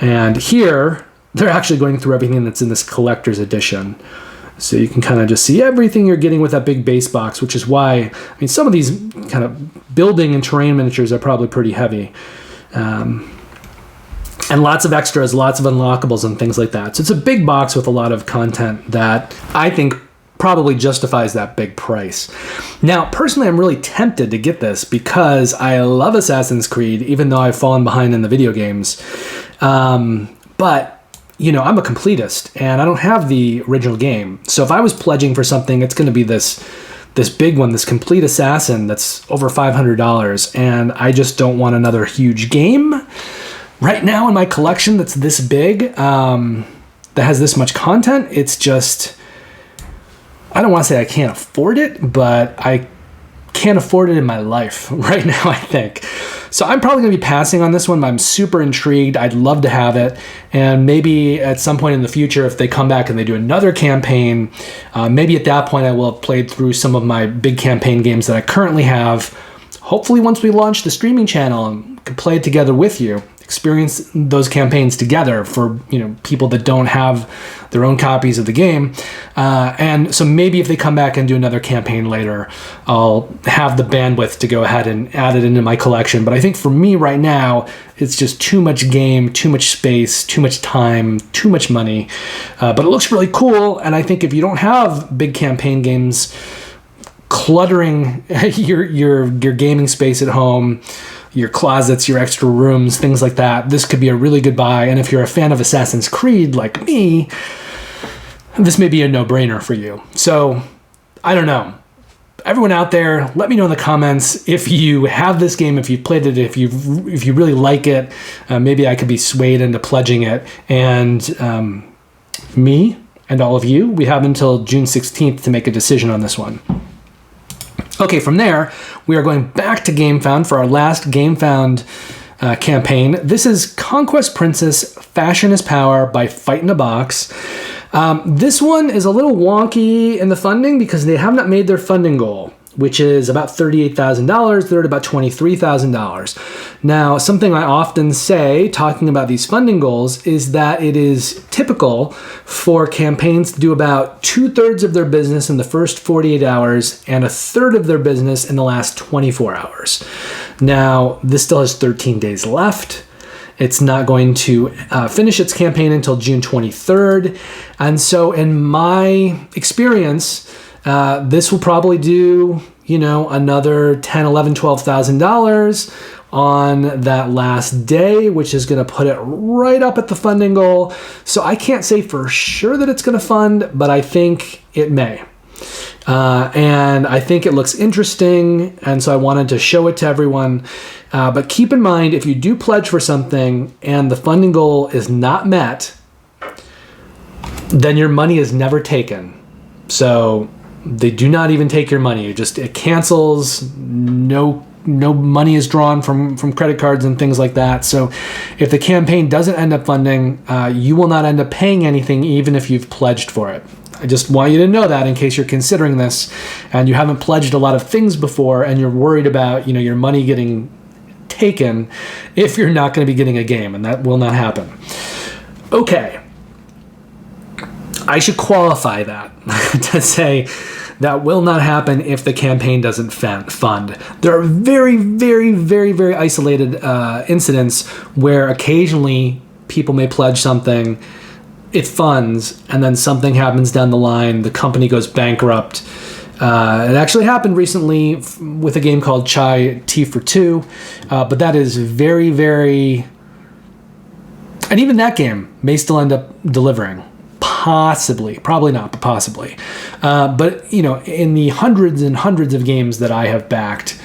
And here, they're actually going through everything that's in this collector's edition. So you can kind of just see everything you're getting with that big base box, which is why, some of these kind of building and terrain miniatures are probably pretty heavy. And lots of extras, lots of unlockables and things like that. So it's a big box with a lot of content that I think probably justifies that big price. Now, personally, I'm really tempted to get this because I love Assassin's Creed, even though I've fallen behind in the video games. But I'm a completist, and I don't have the original game. So if I was pledging for something, it's going to be this big one, this Complete Assassin that's over $500, and I just don't want another huge game right now in my collection that's this big, that has this much content. It's just, I don't want to say I can't afford it, but I can't afford it in my life right now, I think. So I'm probably going to be passing on this one, but I'm super intrigued. I'd love to have it. And maybe at some point in the future, if they come back and they do another campaign, maybe at that point I will have played through some of my big campaign games that I currently have. Hopefully once we launch the streaming channel and can play it together with you, experience those campaigns together for people that don't have their own copies of the game. And so maybe if they come back and do another campaign later, I'll have the bandwidth to go ahead and add it into my collection. But I think for me right now, it's just too much game, too much space, too much time, too much money. But it looks really cool. And I think if you don't have big campaign games cluttering your gaming space at home, your closets, your extra rooms, things like that, this could be a really good buy. And if you're a fan of Assassin's Creed like me, this may be a no-brainer for you. So, I don't know. Everyone out there, let me know in the comments if you have this game, if you've played it, if you really like it. Maybe I could be swayed into pledging it. And me and all of you, we have until June 16th to make a decision on this one. Okay, from there, we are going back to Gamefound for our last Gamefound campaign. This is Conquest Princess Fashion is Power by Fight in a Box. This one is a little wonky in the funding because they have not made their funding goal, which is about $38,000. They're at about $23,000. Now, something I often say, talking about these funding goals, is that it is typical for campaigns to do about 2/3 of their business in the first 48 hours and 1/3 of their business in the last 24 hours. Now, this still has 13 days left. It's not going to finish its campaign until June 23rd. And so in my experience, this will probably do, another $10,000, $11,000, $12,000 on that last day, which is going to put it right up at the funding goal. So I can't say for sure that it's going to fund, but I think it may. And I think it looks interesting, and so I wanted to show it to everyone. But keep in mind, if you do pledge for something and the funding goal is not met, then your money is never taken. So they do not even take your money. It cancels. No money is drawn from credit cards and things like that. So if the campaign doesn't end up funding, you will not end up paying anything even if you've pledged for it. I just want you to know that in case you're considering this and you haven't pledged a lot of things before and you're worried about, your money getting taken if you're not going to be getting a game, and that will not happen. Okay. I should qualify that to say that will not happen if the campaign doesn't fund. There are very, very, very, very isolated incidents where occasionally people may pledge something, it funds, and then something happens down the line, the company goes bankrupt. It actually happened recently with a game called Chai Tea for Two, but that is very, very... And even that game may still end up delivering. Possibly. Probably not, but possibly. But, in the hundreds and hundreds of games that I have backed,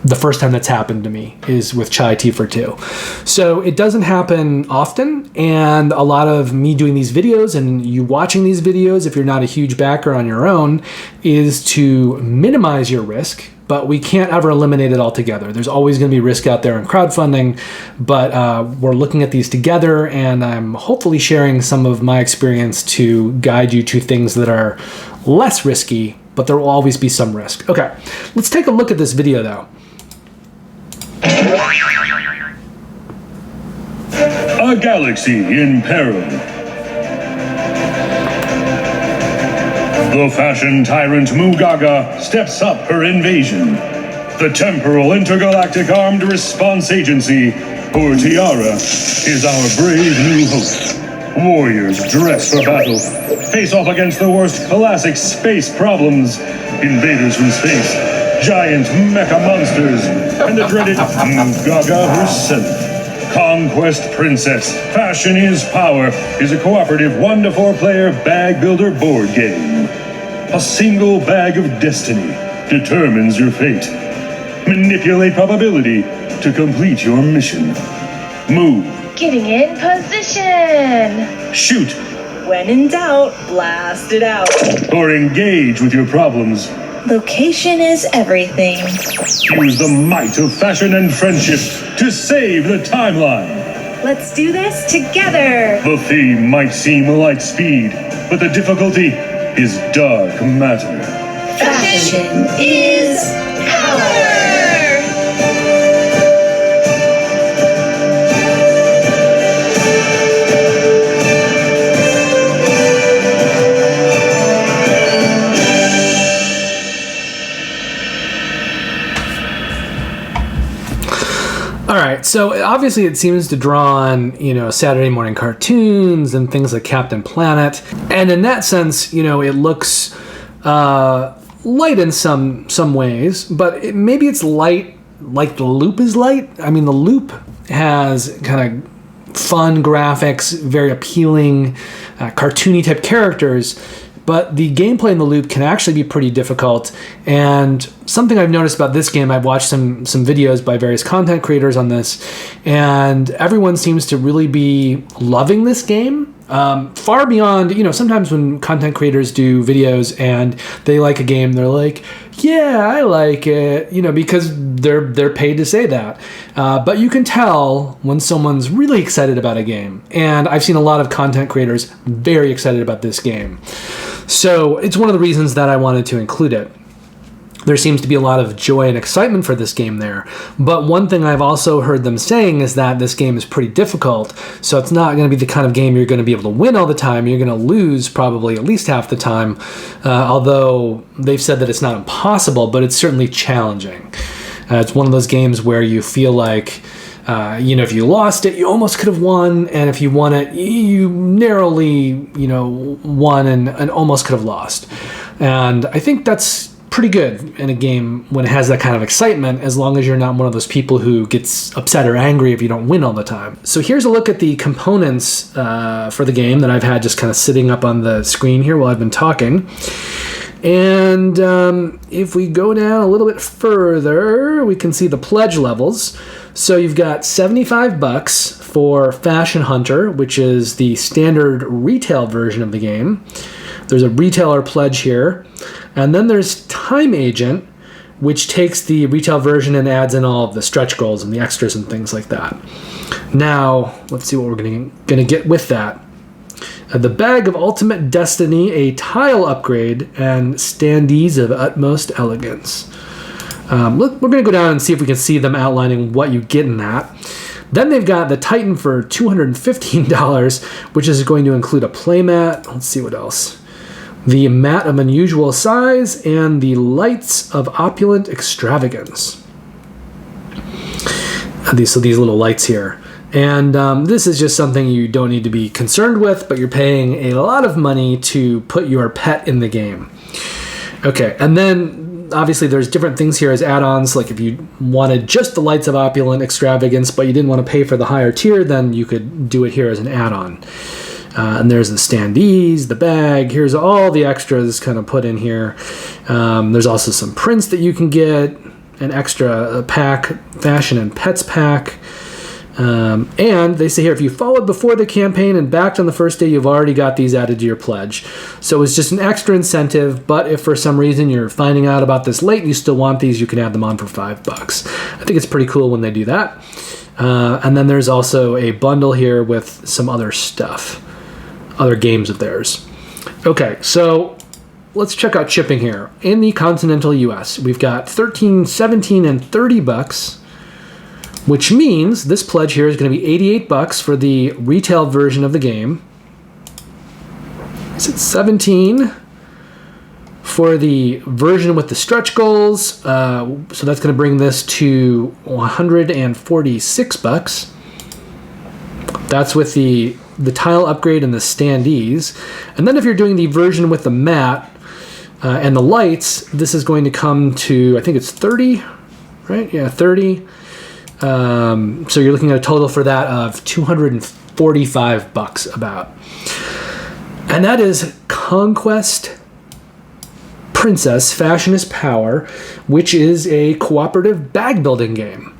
the first time that's happened to me is with Chai Tea for Two. So it doesn't happen often, and a lot of me doing these videos and you watching these videos, if you're not a huge backer on your own, is to minimize your risk, but we can't ever eliminate it altogether. There's always going to be risk out there in crowdfunding, but we're looking at these together, and I'm hopefully sharing some of my experience to guide you to things that are less risky, but there will always be some risk. Okay, let's take a look at this video though. A galaxy in peril. The fashion tyrant Mugaga steps up her invasion. The Temporal Intergalactic Armed Response Agency, or Tiara, is our brave new host. Warriors dressed for battle face off against the worst classic space problems. Invaders from space, giant mecha monsters, and the dreaded Mugaga herself. Conquest Princess, Fashion is Power is a cooperative 1 to 4 player bag builder board game. A single bag of destiny determines your fate. Manipulate probability to complete your mission. Move. Getting in position. Shoot. When in doubt, blast it out. Or engage with your problems. Location is everything. Use the might of fashion and friendship to save the timeline. Let's do this together. The theme might seem light speed, but the difficulty is dark matter. Fashion is power. All right, so obviously it seems to draw on, Saturday morning cartoons and things like Captain Planet. And in that sense, it looks light in some ways, but maybe it's light like the Loop is light. I mean, the Loop has kind of fun graphics, very appealing, cartoony type characters. But the gameplay in the Loop can actually be pretty difficult. And something I've noticed about this game, I've watched some videos by various content creators on this, and everyone seems to really be loving this game. Far beyond, sometimes when content creators do videos and they like a game, they're like, yeah, I like it, because they're paid to say that. But you can tell when someone's really excited about a game. And I've seen a lot of content creators very excited about this game. So it's one of the reasons that I wanted to include it. There seems to be a lot of joy and excitement for this game there. But one thing I've also heard them saying is that this game is pretty difficult. So it's not going to be the kind of game you're going to be able to win all the time. You're going to lose probably at least half the time. Although they've said that it's not impossible, but it's certainly challenging. It's one of those games where you feel like, if you lost it, you almost could have won. And if you won it, you narrowly, won and almost could have lost. And I think that's pretty good in a game when it has that kind of excitement, as long as you're not one of those people who gets upset or angry if you don't win all the time. So here's a look at the components for the game that I've had just kind of sitting up on the screen here while I've been talking. And if we go down a little bit further, we can see the pledge levels. So you've got $75 for Fashion Hunter, which is the standard retail version of the game. There's a retailer pledge here. And then there's Time Agent, which takes the retail version and adds in all of the stretch goals and the extras and things like that. Now, let's see what we're going to get with that. The Bag of Ultimate Destiny, a tile upgrade, and standees of utmost elegance. We're going to go down and see if we can see them outlining what you get in that. Then they've got the Titan for $215, which is going to include a playmat. Let's see what else. The Mat of Unusual Size, and the Lights of Opulent Extravagance. These little lights here. And this is just something you don't need to be concerned with, but you're paying a lot of money to put your pet in the game. Okay, and then obviously there's different things here as add-ons, like if you wanted just the Lights of Opulent Extravagance, but you didn't want to pay for the higher tier, then you could do it here as an add-on. And there's the standees, the bag. Here's all the extras kind of put in here. There's also some prints that you can get, an extra pack, Fashion and Pets pack. And they say here, if you followed before the campaign and backed on the first day, you've already got these added to your pledge. So it's just an extra incentive, but if for some reason you're finding out about this late and you still want these, you can add them on for $5. I think it's pretty cool when they do that. And then there's also a bundle here with some other stuff. Other games of theirs. Okay, so let's check out shipping here. In the continental US, we've got $13, $17, and $30, which means this pledge here is going to be $88 for the retail version of the game. Is it $17 for the version with the stretch goals? So that's going to bring this to $146. That's with the tile upgrade and the standees. And then if you're doing the version with the mat and the lights, this is going to come to, I think it's $30, right? Yeah, $30. So you're looking at a total for that of $245 about. And that is Conquest Princess Fashion is Power, which is a cooperative bag building game.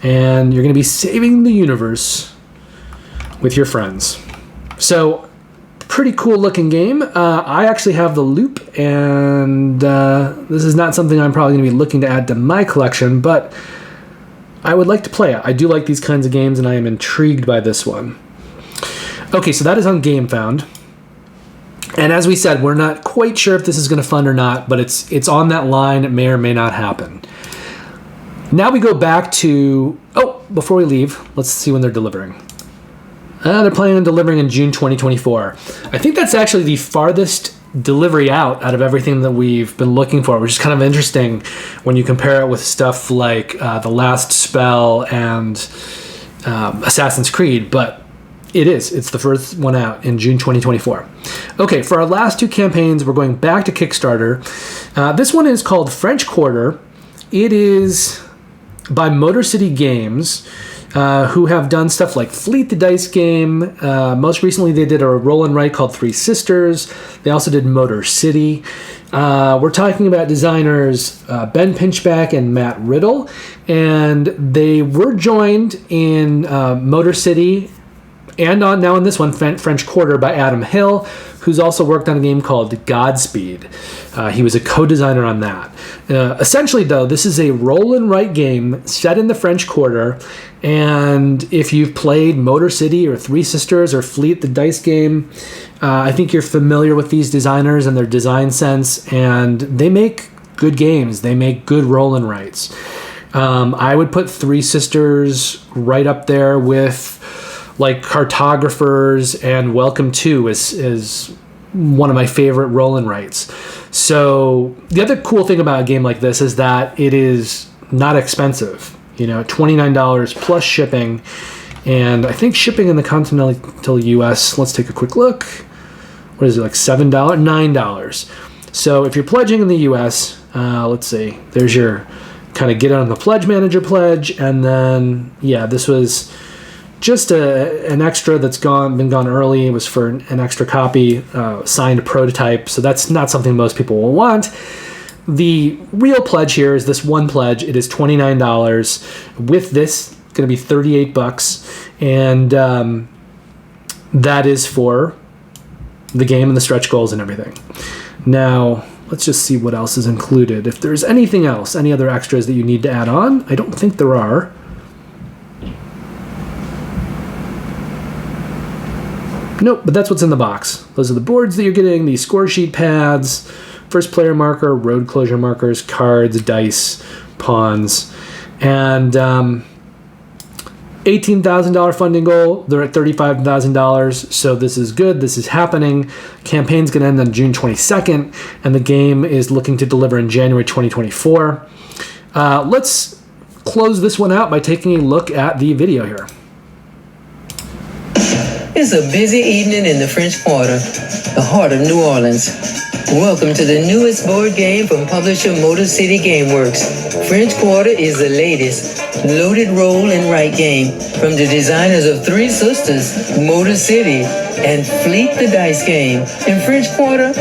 And you're going to be saving the universe with your friends. So, pretty cool looking game. I actually have the loop, and this is not something I'm probably going to be looking to add to my collection, but I would like to play it. I do like these kinds of games, and I am intrigued by this one. Okay, so that is on Gamefound. And as we said, we're not quite sure if this is going to fund or not, but it's on that line. It may or may not happen. Now we go back to... Oh, before we leave, let's see when they're delivering. They're planning on delivering in June 2024. I think that's actually the farthest delivery out of everything that we've been looking for, which is kind of interesting when you compare it with stuff like The Last Spell and Assassin's Creed, but it's the first one out in June 2024. Okay, for our last two campaigns, we're going back to Kickstarter. This one is called French Quarter. It is by Motor City Games, who have done stuff like Fleet the Dice game. Most recently, they did a roll and write called Three Sisters. They also did Motor City. We're talking about designers Ben Pinchback and Matt Riddle, and they were joined in Motor City and now in this one, French Quarter, by Adam Hill, who's also worked on a game called Godspeed. He was a co-designer on that. Essentially, though, this is a roll and write game set in the French Quarter, and if you've played Motor City or Three Sisters or Fleet the Dice game, I think you're familiar with these designers and their design sense, and they make good games. They make good roll and writes. I would put Three Sisters right up there with like Cartographers and Welcome To is one of my favorite roll and writes. So the other cool thing about a game like this is that it is not expensive. $29 plus shipping, and I think shipping in the continental US, let's take a quick look. What is it, like $7? $9. So if you're pledging in the US, let's see, there's your kind of get on the Pledge Manager pledge, and then this was just an extra that's been gone early. It was for an extra copy, signed prototype, so that's not something most people will want. The real pledge here is this one pledge. It is $29. With this, it's going to be $38, and that is for the game and the stretch goals and everything. Now, let's just see what else is included. If there's anything else, any other extras that you need to add on, I don't think there are. Nope, but that's what's in the box. Those are the boards that you're getting, the score sheet pads, first player marker, road closure markers, cards, dice, pawns, and $18,000 funding goal. They're at $35,000, so this is good. This is happening. Campaign's going to end on June 22nd, and the game is looking to deliver in January 2024. Let's close this one out by taking a look at the video here. It's a busy evening in the French Quarter, the heart of New Orleans. Welcome to the newest board game from publisher Motor City Gameworks. French Quarter is the latest loaded roll and write game from the designers of Three Sisters, Motor City, and Fleet the Dice game. In French Quarter,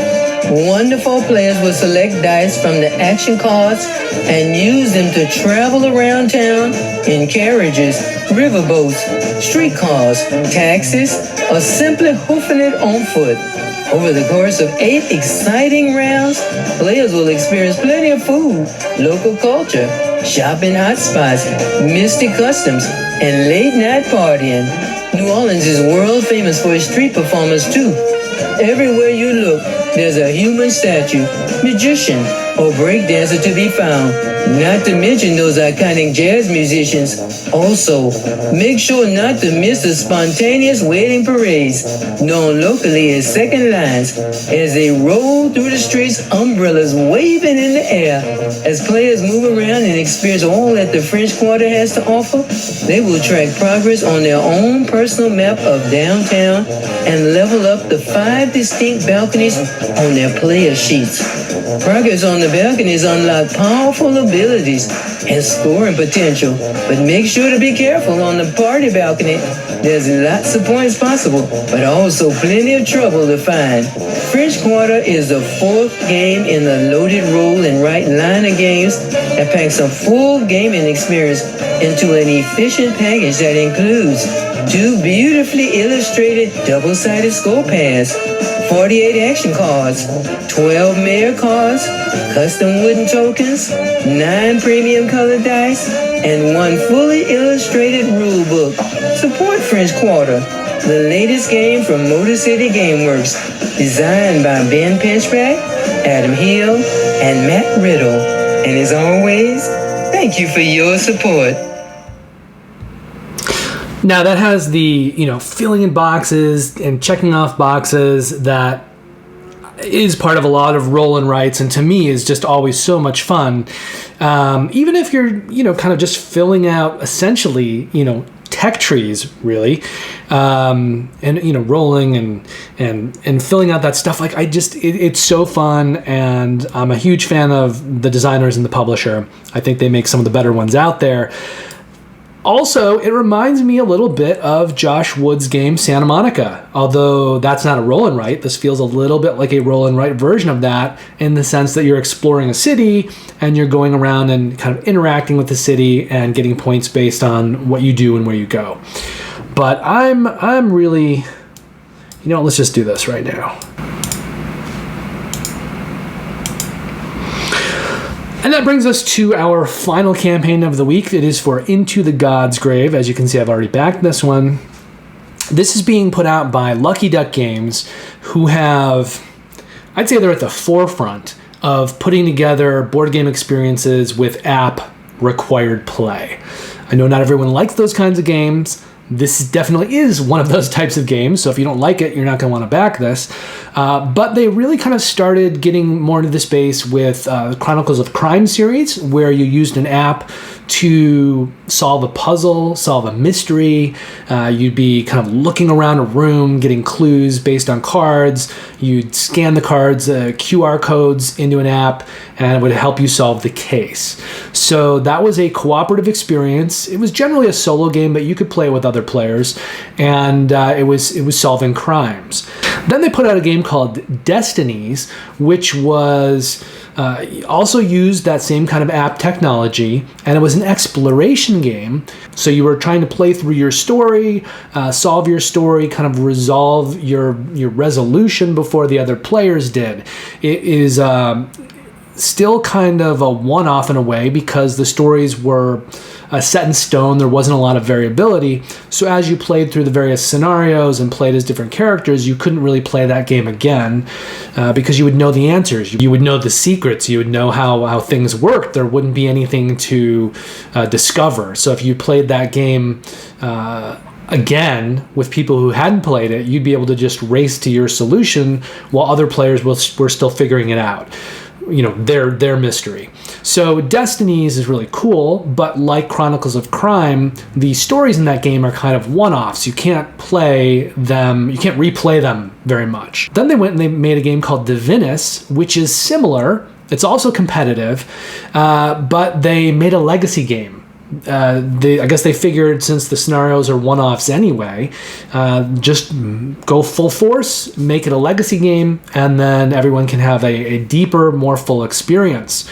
wonderful players will select dice from the action cards and use them to travel around town in carriages, riverboats, streetcars, taxis, or simply hoofing it on foot. Over the course of 8 exciting rounds, players will experience plenty of food, local culture, shopping hotspots, mystic customs, and late-night partying. New Orleans is world famous for its street performers, too. Everywhere you look, there's a human statue, magician, or breakdancer to be found. Not to mention those iconic jazz musicians. Also, make sure not to miss the spontaneous wedding parades, known locally as second lines, as they roll through the streets, umbrellas waving in the air. As players move around and experience all that the French Quarter has to offer, they will track progress on their own personal map of downtown and level up the 5 5 distinct balconies on their player sheets. Progress on the balconies unlock powerful abilities and scoring potential, but make sure to be careful on the party balcony. There's lots of points possible, but also plenty of trouble to find. French Quarter is the 4th game in the loaded roll and write line of games that packs a full gaming experience into an efficient package that includes 2 beautifully illustrated double-sided score pads, 48 action cards, 12 mayor cards, custom wooden tokens, 9 premium colored dice, and 1 fully illustrated rule book. Support French Quarter, the latest game from Motor City Gameworks, designed by Ben Pinchback, Adam Hill, and Matt Riddle. And as always, thank you for your support. Now that has the, filling in boxes and checking off boxes that is part of a lot of roll and writes, and to me is just always so much fun. Even if you're, kind of just filling out essentially, tech trees really, and rolling and filling out that stuff. Like it's so fun, and I'm a huge fan of the designers and the publisher. I think they make some of the better ones out there. Also, it reminds me a little bit of Josh Wood's game Santa Monica, although that's not a roll and write. This feels a little bit like a roll and write version of that, in the sense that you're exploring a city and you're going around and kind of interacting with the city and getting points based on what you do and where you go. But I'm really, let's just do this right now. And that brings us to our final campaign of the week. It is for Into the Godsgrave. As you can see, I've already backed this one. This is being put out by Lucky Duck Games, who have, I'd say they're at the forefront of putting together board game experiences with app-required play. I know not everyone likes those kinds of games. This definitely is one of those types of games, so if you don't like it, you're not going to want to back this. But they really kind of started getting more into the space with Chronicles of Crime series, where you used an app to solve a puzzle, solve a mystery. You'd be kind of looking around a room, getting clues based on cards. You'd scan the cards, QR codes into an app, and it would help you solve the case. So that was a cooperative experience. It was generally a solo game, but you could play with other players, and it was solving crimes. Then they put out a game called Destinies, which was also used that same kind of app technology, and it was an exploration game. So you were trying to play through your story, solve your story, kind of resolve your resolution before the other players did. It is still kind of a one-off in a way, because the stories were set in stone. There wasn't a lot of variability. So as you played through the various scenarios and played as different characters, you couldn't really play that game again because you would know the answers. You would know the secrets. You would know how things worked. There wouldn't be anything to discover. So if you played that game again with people who hadn't played it, you'd be able to just race to your solution while other players were still figuring it out. Their mystery. So Destinies is really cool, but like Chronicles of Crime, the stories in that game are kind of one-offs. You can't play them, you can't replay them very much. Then they went and they made a game called Venice, which is similar. It's also competitive, but they made a legacy game. I guess they figured, since the scenarios are one-offs anyway, just go full force, make it a legacy game, and then everyone can have a deeper, more full experience.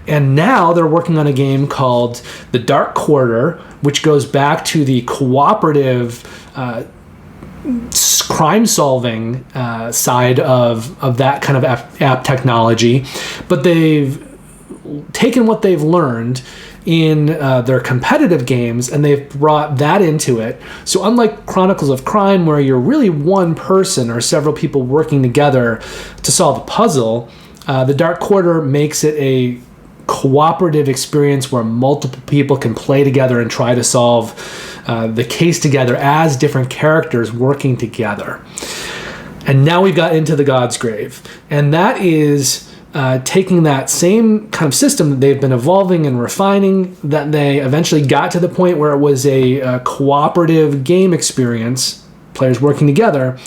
And now they're working on a game called The Dark Quarter, which goes back to the cooperative crime-solving side of that kind of app technology. But they've taken what they've learned in their competitive games, and they've brought that into it. So unlike Chronicles of Crime, where you're really one person or several people working together to solve a puzzle, The Dark Quarter makes it a cooperative experience where multiple people can play together and try to solve the case together as different characters working together. And now we've got Into the Godsgrave, and that is taking that same kind of system that they've been evolving and refining, that they eventually got to the point where it was a cooperative game experience players working together,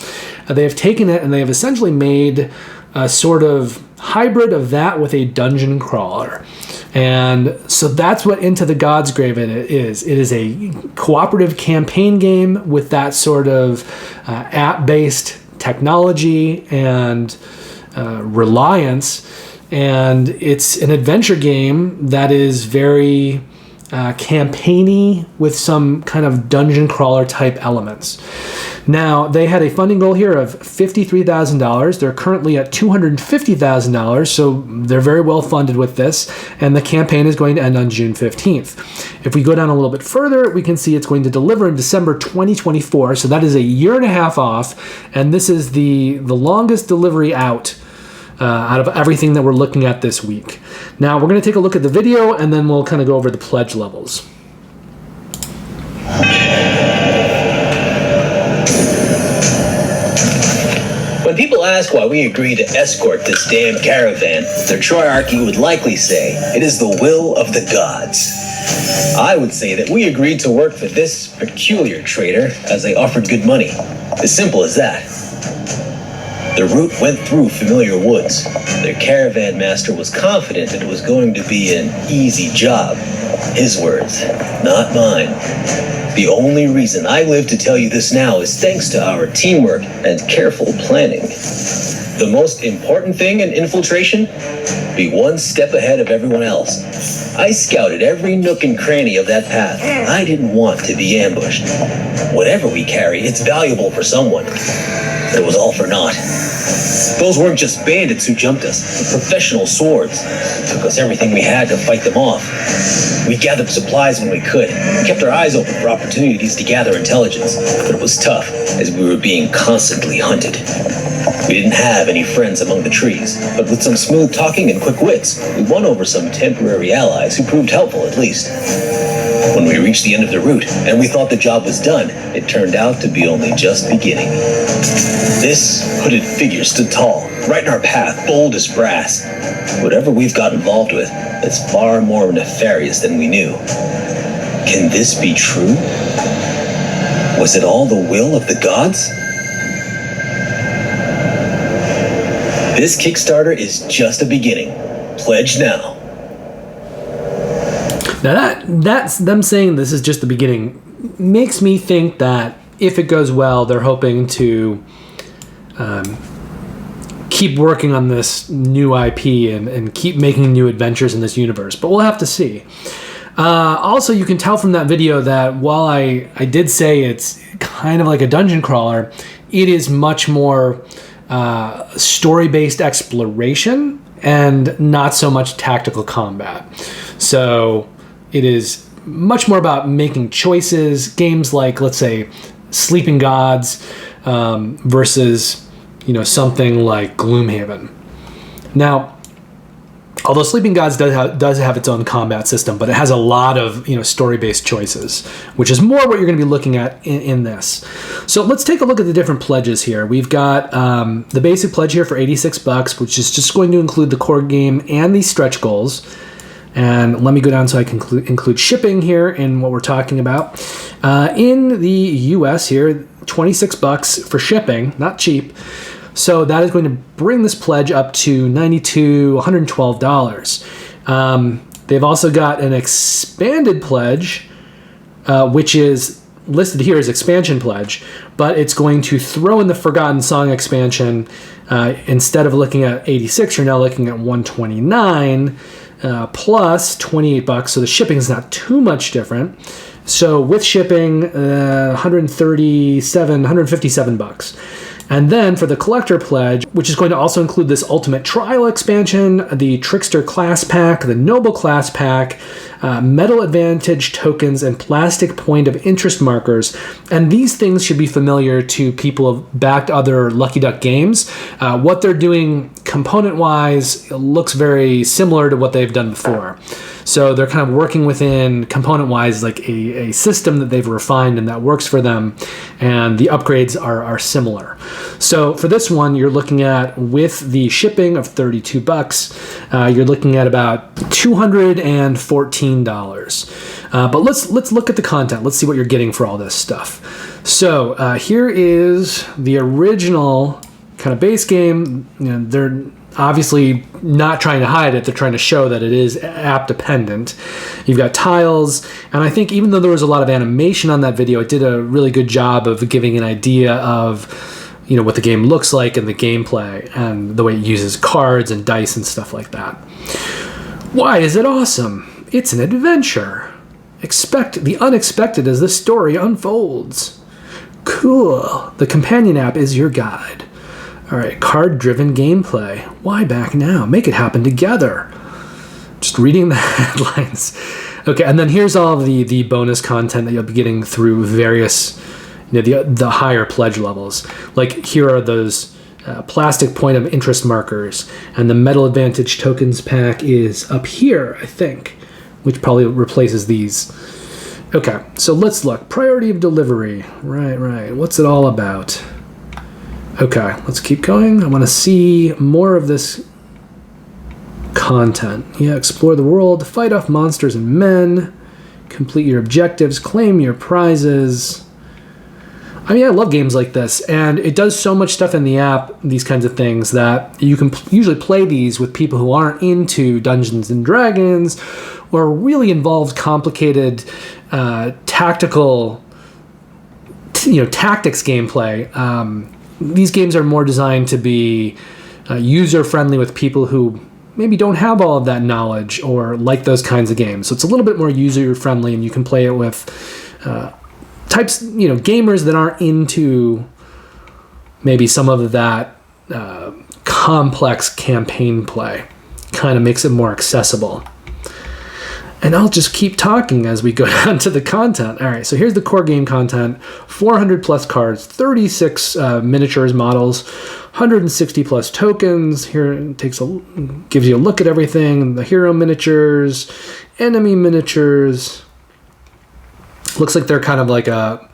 they have taken it and they have essentially made a sort of hybrid of that with a dungeon crawler. And so that's what Into the Godsgrave is. It is a cooperative campaign game with that sort of app-based technology and reliance. And it's an adventure game that is very campaigny with some kind of dungeon crawler type elements. Now, they had a funding goal here of $53,000. They're currently at $250,000, so they're very well funded with this, and the campaign is going to end on June 15th. If we go down a little bit further, we can see it's going to deliver in December 2024, so that is a year and a half off, and this is the longest delivery out of everything that we're looking at this week. Now, we're going to take a look at the video, and then we'll kind of go over the pledge levels. When people ask why we agreed to escort this damn caravan, their triarchy would likely say it is the will of the gods. I would say that we agreed to work for this peculiar trader as they offered good money. As simple as that. The route went through familiar woods. Their caravan master was confident that it was going to be an easy job. His words, not mine. The only reason I live to tell you this now is thanks to our teamwork and careful planning. The most important thing in infiltration? Be one step ahead of everyone else. I scouted every nook and cranny of that path. I didn't want to be ambushed. Whatever we carry, it's valuable for someone. It was all for naught. Those weren't just bandits who jumped us, professional swords. It took us everything we had to fight them off. We gathered supplies when we could, kept our eyes open for opportunities to gather intelligence, but it was tough as we were being constantly hunted. We didn't have any friends among the trees, but with some smooth talking and quick wits, we won over some temporary allies who proved helpful at least. When we reached the end of the route, and we thought the job was done, it turned out to be only just beginning. This hooded figure stood tall, right in our path, bold as brass. Whatever we've got involved with, it's far more nefarious than we knew. Can this be true? Was it all the will of the gods? This Kickstarter is just a beginning. Pledge now. Now that's them saying this is just the beginning makes me think that if it goes well, they're hoping to keep working on this new IP and keep making new adventures in this universe. But we'll have to see. Also, you can tell from that video that while I did say it's kind of like a dungeon crawler, it is much more story-based exploration and not so much tactical combat. So it is much more about making choices. Games like, let's say, Sleeping Gods versus, something like Gloomhaven. Now, although Sleeping Gods does have its own combat system, but it has a lot of story-based choices, which is more what you're going to be looking at in this. So let's take a look at the different pledges here. We've got the basic pledge here for $86, which is just going to include the core game and these stretch goals. And let me go down so I can include shipping here in what we're talking about. In the US here, $26 for shipping, not cheap. So that is going to bring this pledge up to $112. They've also got an expanded pledge, which is listed here as expansion pledge, but it's going to throw in the Forgotten Song expansion. Instead of looking at $86, you're now looking at $129 plus $28. So the shipping is not too much different. So with shipping, $157. And then for the collector pledge, which is going to also include this Ultimate Trial expansion, the Trickster class pack, the Noble class pack, Metal Advantage tokens, and plastic point of interest markers. And these things should be familiar to people who have backed other Lucky Duck games. What they're doing component-wise looks very similar to what they've done before. So they're kind of working within component-wise like a system that they've refined and that works for them, and the upgrades are similar. So for this one, you're looking at, with the shipping of $32, you're looking at about $214. But let's look at the content. Let's see what you're getting for all this stuff. So here is the original kind of base game. They're obviously not trying to hide it. They're trying to show that it is app dependent. You've got tiles, and I think even though there was a lot of animation on that video, it did a really good job of giving an idea of what the game looks like and the gameplay and the way it uses cards and dice and stuff like that. Why is it awesome? It's an adventure. Expect the unexpected as the story unfolds. Cool. The companion app is your guide. All right, card-driven gameplay. Why back now? Make it happen together. Just reading the headlines. Okay, and then here's all the bonus content that you'll be getting through various, the higher pledge levels. Like here are those plastic point of interest markers, and the metal advantage tokens pack is up here, I think, which probably replaces these. Okay, so let's look. Priority of delivery. Right. What's it all about? Okay, let's keep going. I want to see more of this content. Yeah, explore the world, fight off monsters and men, complete your objectives, claim your prizes. I mean, I love games like this, and it does so much stuff in the app, these kinds of things, that you can usually play these with people who aren't into Dungeons and Dragons or really involved, complicated, tactical, tactics gameplay. These games are more designed to be user-friendly with people who maybe don't have all of that knowledge or like those kinds of games. So it's a little bit more user-friendly, and you can play it with gamers that aren't into maybe some of that complex campaign play. Kind of makes it more accessible. And I'll just keep talking as we go down to the content. All right, so here's the core game content. 400 plus cards, 36 miniatures models, 160 plus tokens. Here it gives you a look at everything. The hero miniatures, enemy miniatures. Looks like they're kind of like a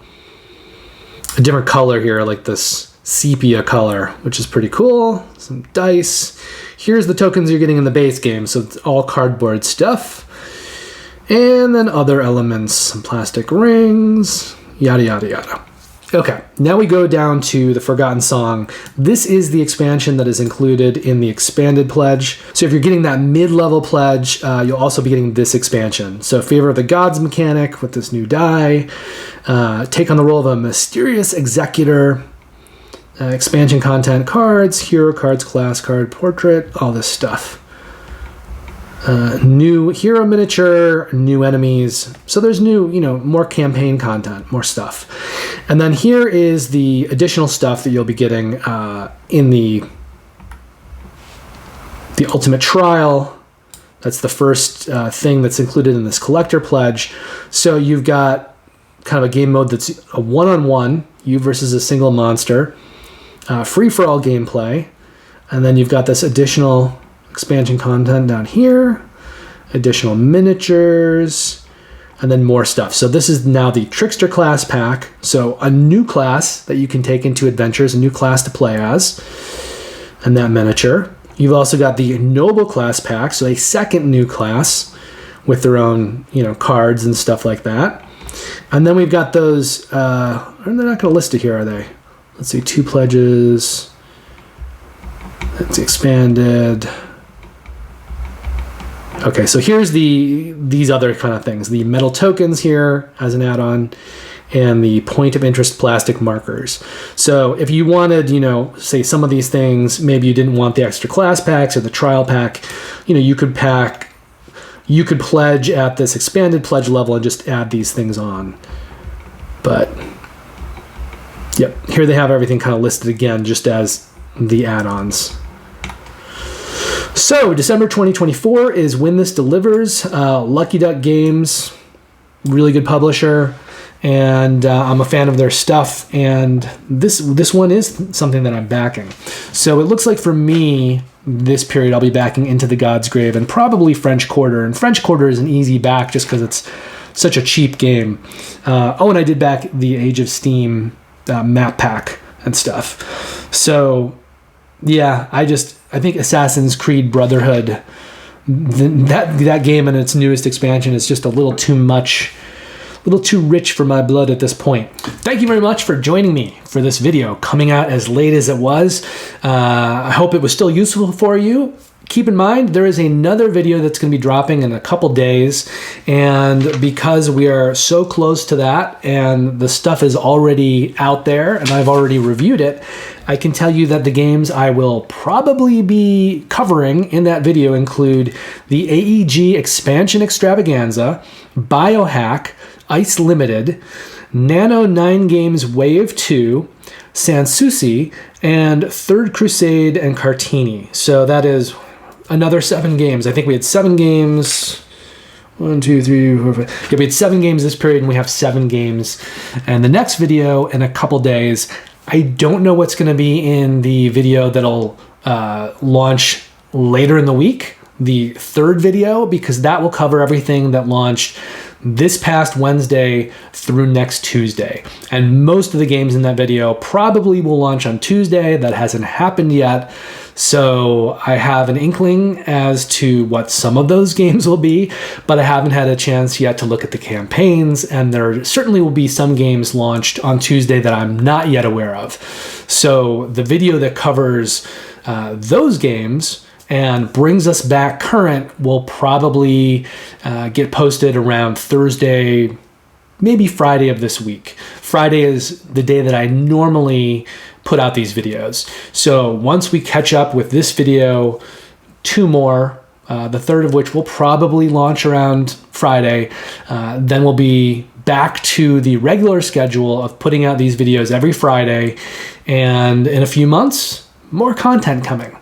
different color here, like this sepia color, which is pretty cool. Some dice. Here's the tokens you're getting in the base game. So it's all cardboard stuff. And then other elements, some plastic rings, yada, yada, yada. Okay, now we go down to the Forgotten Song. This is the expansion that is included in the expanded pledge. So if you're getting that mid-level pledge, you'll also be getting this expansion. So Favor of the Gods mechanic with this new die. Take on the role of a mysterious executor. Expansion content, cards, hero cards, class card, portrait, all this stuff. New hero miniature, new enemies. So there's new, more campaign content, more stuff. And then here is the additional stuff that you'll be getting in the Ultimate Trial. That's the first thing that's included in this collector pledge. So you've got kind of a game mode that's a one-on-one, you versus a single monster, free-for-all gameplay. And then you've got this additional expansion content down here, additional miniatures, and then more stuff. So this is now the Trickster class pack. So a new class that you can take into adventures, a new class to play as, and that miniature. You've also got the Noble class pack, so a second new class with their own, cards and stuff like that. And then we've got those, they're not going to list it here, are they? Let's see, 2 pledges. That's expanded. Okay, so here's these other kind of things. The metal tokens here as an add-on, and the point of interest plastic markers. So if you wanted, say some of these things, maybe you didn't want the extra class packs or the trial pack, you could pledge at this expanded pledge level and just add these things on. But, yep, here they have everything kind of listed again, just as the add-ons. So, December 2024 is when this delivers. Lucky Duck Games, really good publisher, and I'm a fan of their stuff, and this one is something that I'm backing. So it looks like for me, this period I'll be backing Into the Godsgrave and probably French Quarter, and French Quarter is an easy back just because it's such a cheap game. And I did back the Age of Steam map pack and stuff. So, yeah, I think Assassin's Creed Brotherhood that game and its newest expansion is just a little too much, a little too rich for my blood at this point. Thank you very much for joining me for this video, coming out as late as it was. I hope it was still useful for you. Keep in mind, there is another video that's going to be dropping in a couple days, and because we are so close to that and the stuff is already out there and I've already reviewed it, I can tell you that the games I will probably be covering in that video include the AEG Expansion Extravaganza, Biohack, Ice Limited, Nano 9 Games Wave 2, Sanssouci, and Third Crusade and Cartini. So that is another 7 games. I think we had 7 games. 1, 2, 3, 4, 5. Yeah, we had 7 games this period, and we have 7 games. And the next video in a couple days, I don't know what's going to be in the video that'll launch later in the week, the third video, because that will cover everything that launched this past Wednesday through next Tuesday. And most of the games in that video probably will launch on Tuesday. That hasn't happened yet. So I have an inkling as to what some of those games will be, but I haven't had a chance yet to look at the campaigns, and there certainly will be some games launched on Tuesday that I'm not yet aware of. So the video that covers those games and brings us back current will probably get posted around Thursday, maybe Friday of this week. Friday is the day that I normally put out these videos. So once we catch up with this video, 2 more, the third of which will probably launch around Friday, then we'll be back to the regular schedule of putting out these videos every Friday, and in a few months, more content coming.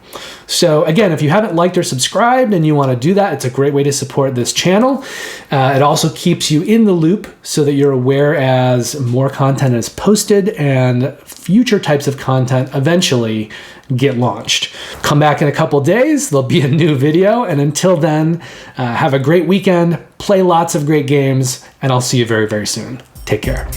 So again, if you haven't liked or subscribed and you want to do that, it's a great way to support this channel. It also keeps you in the loop so that you're aware as more content is posted and future types of content eventually get launched. Come back in a couple days, there'll be a new video. And until then, have a great weekend, play lots of great games, and I'll see you very, very soon. Take care.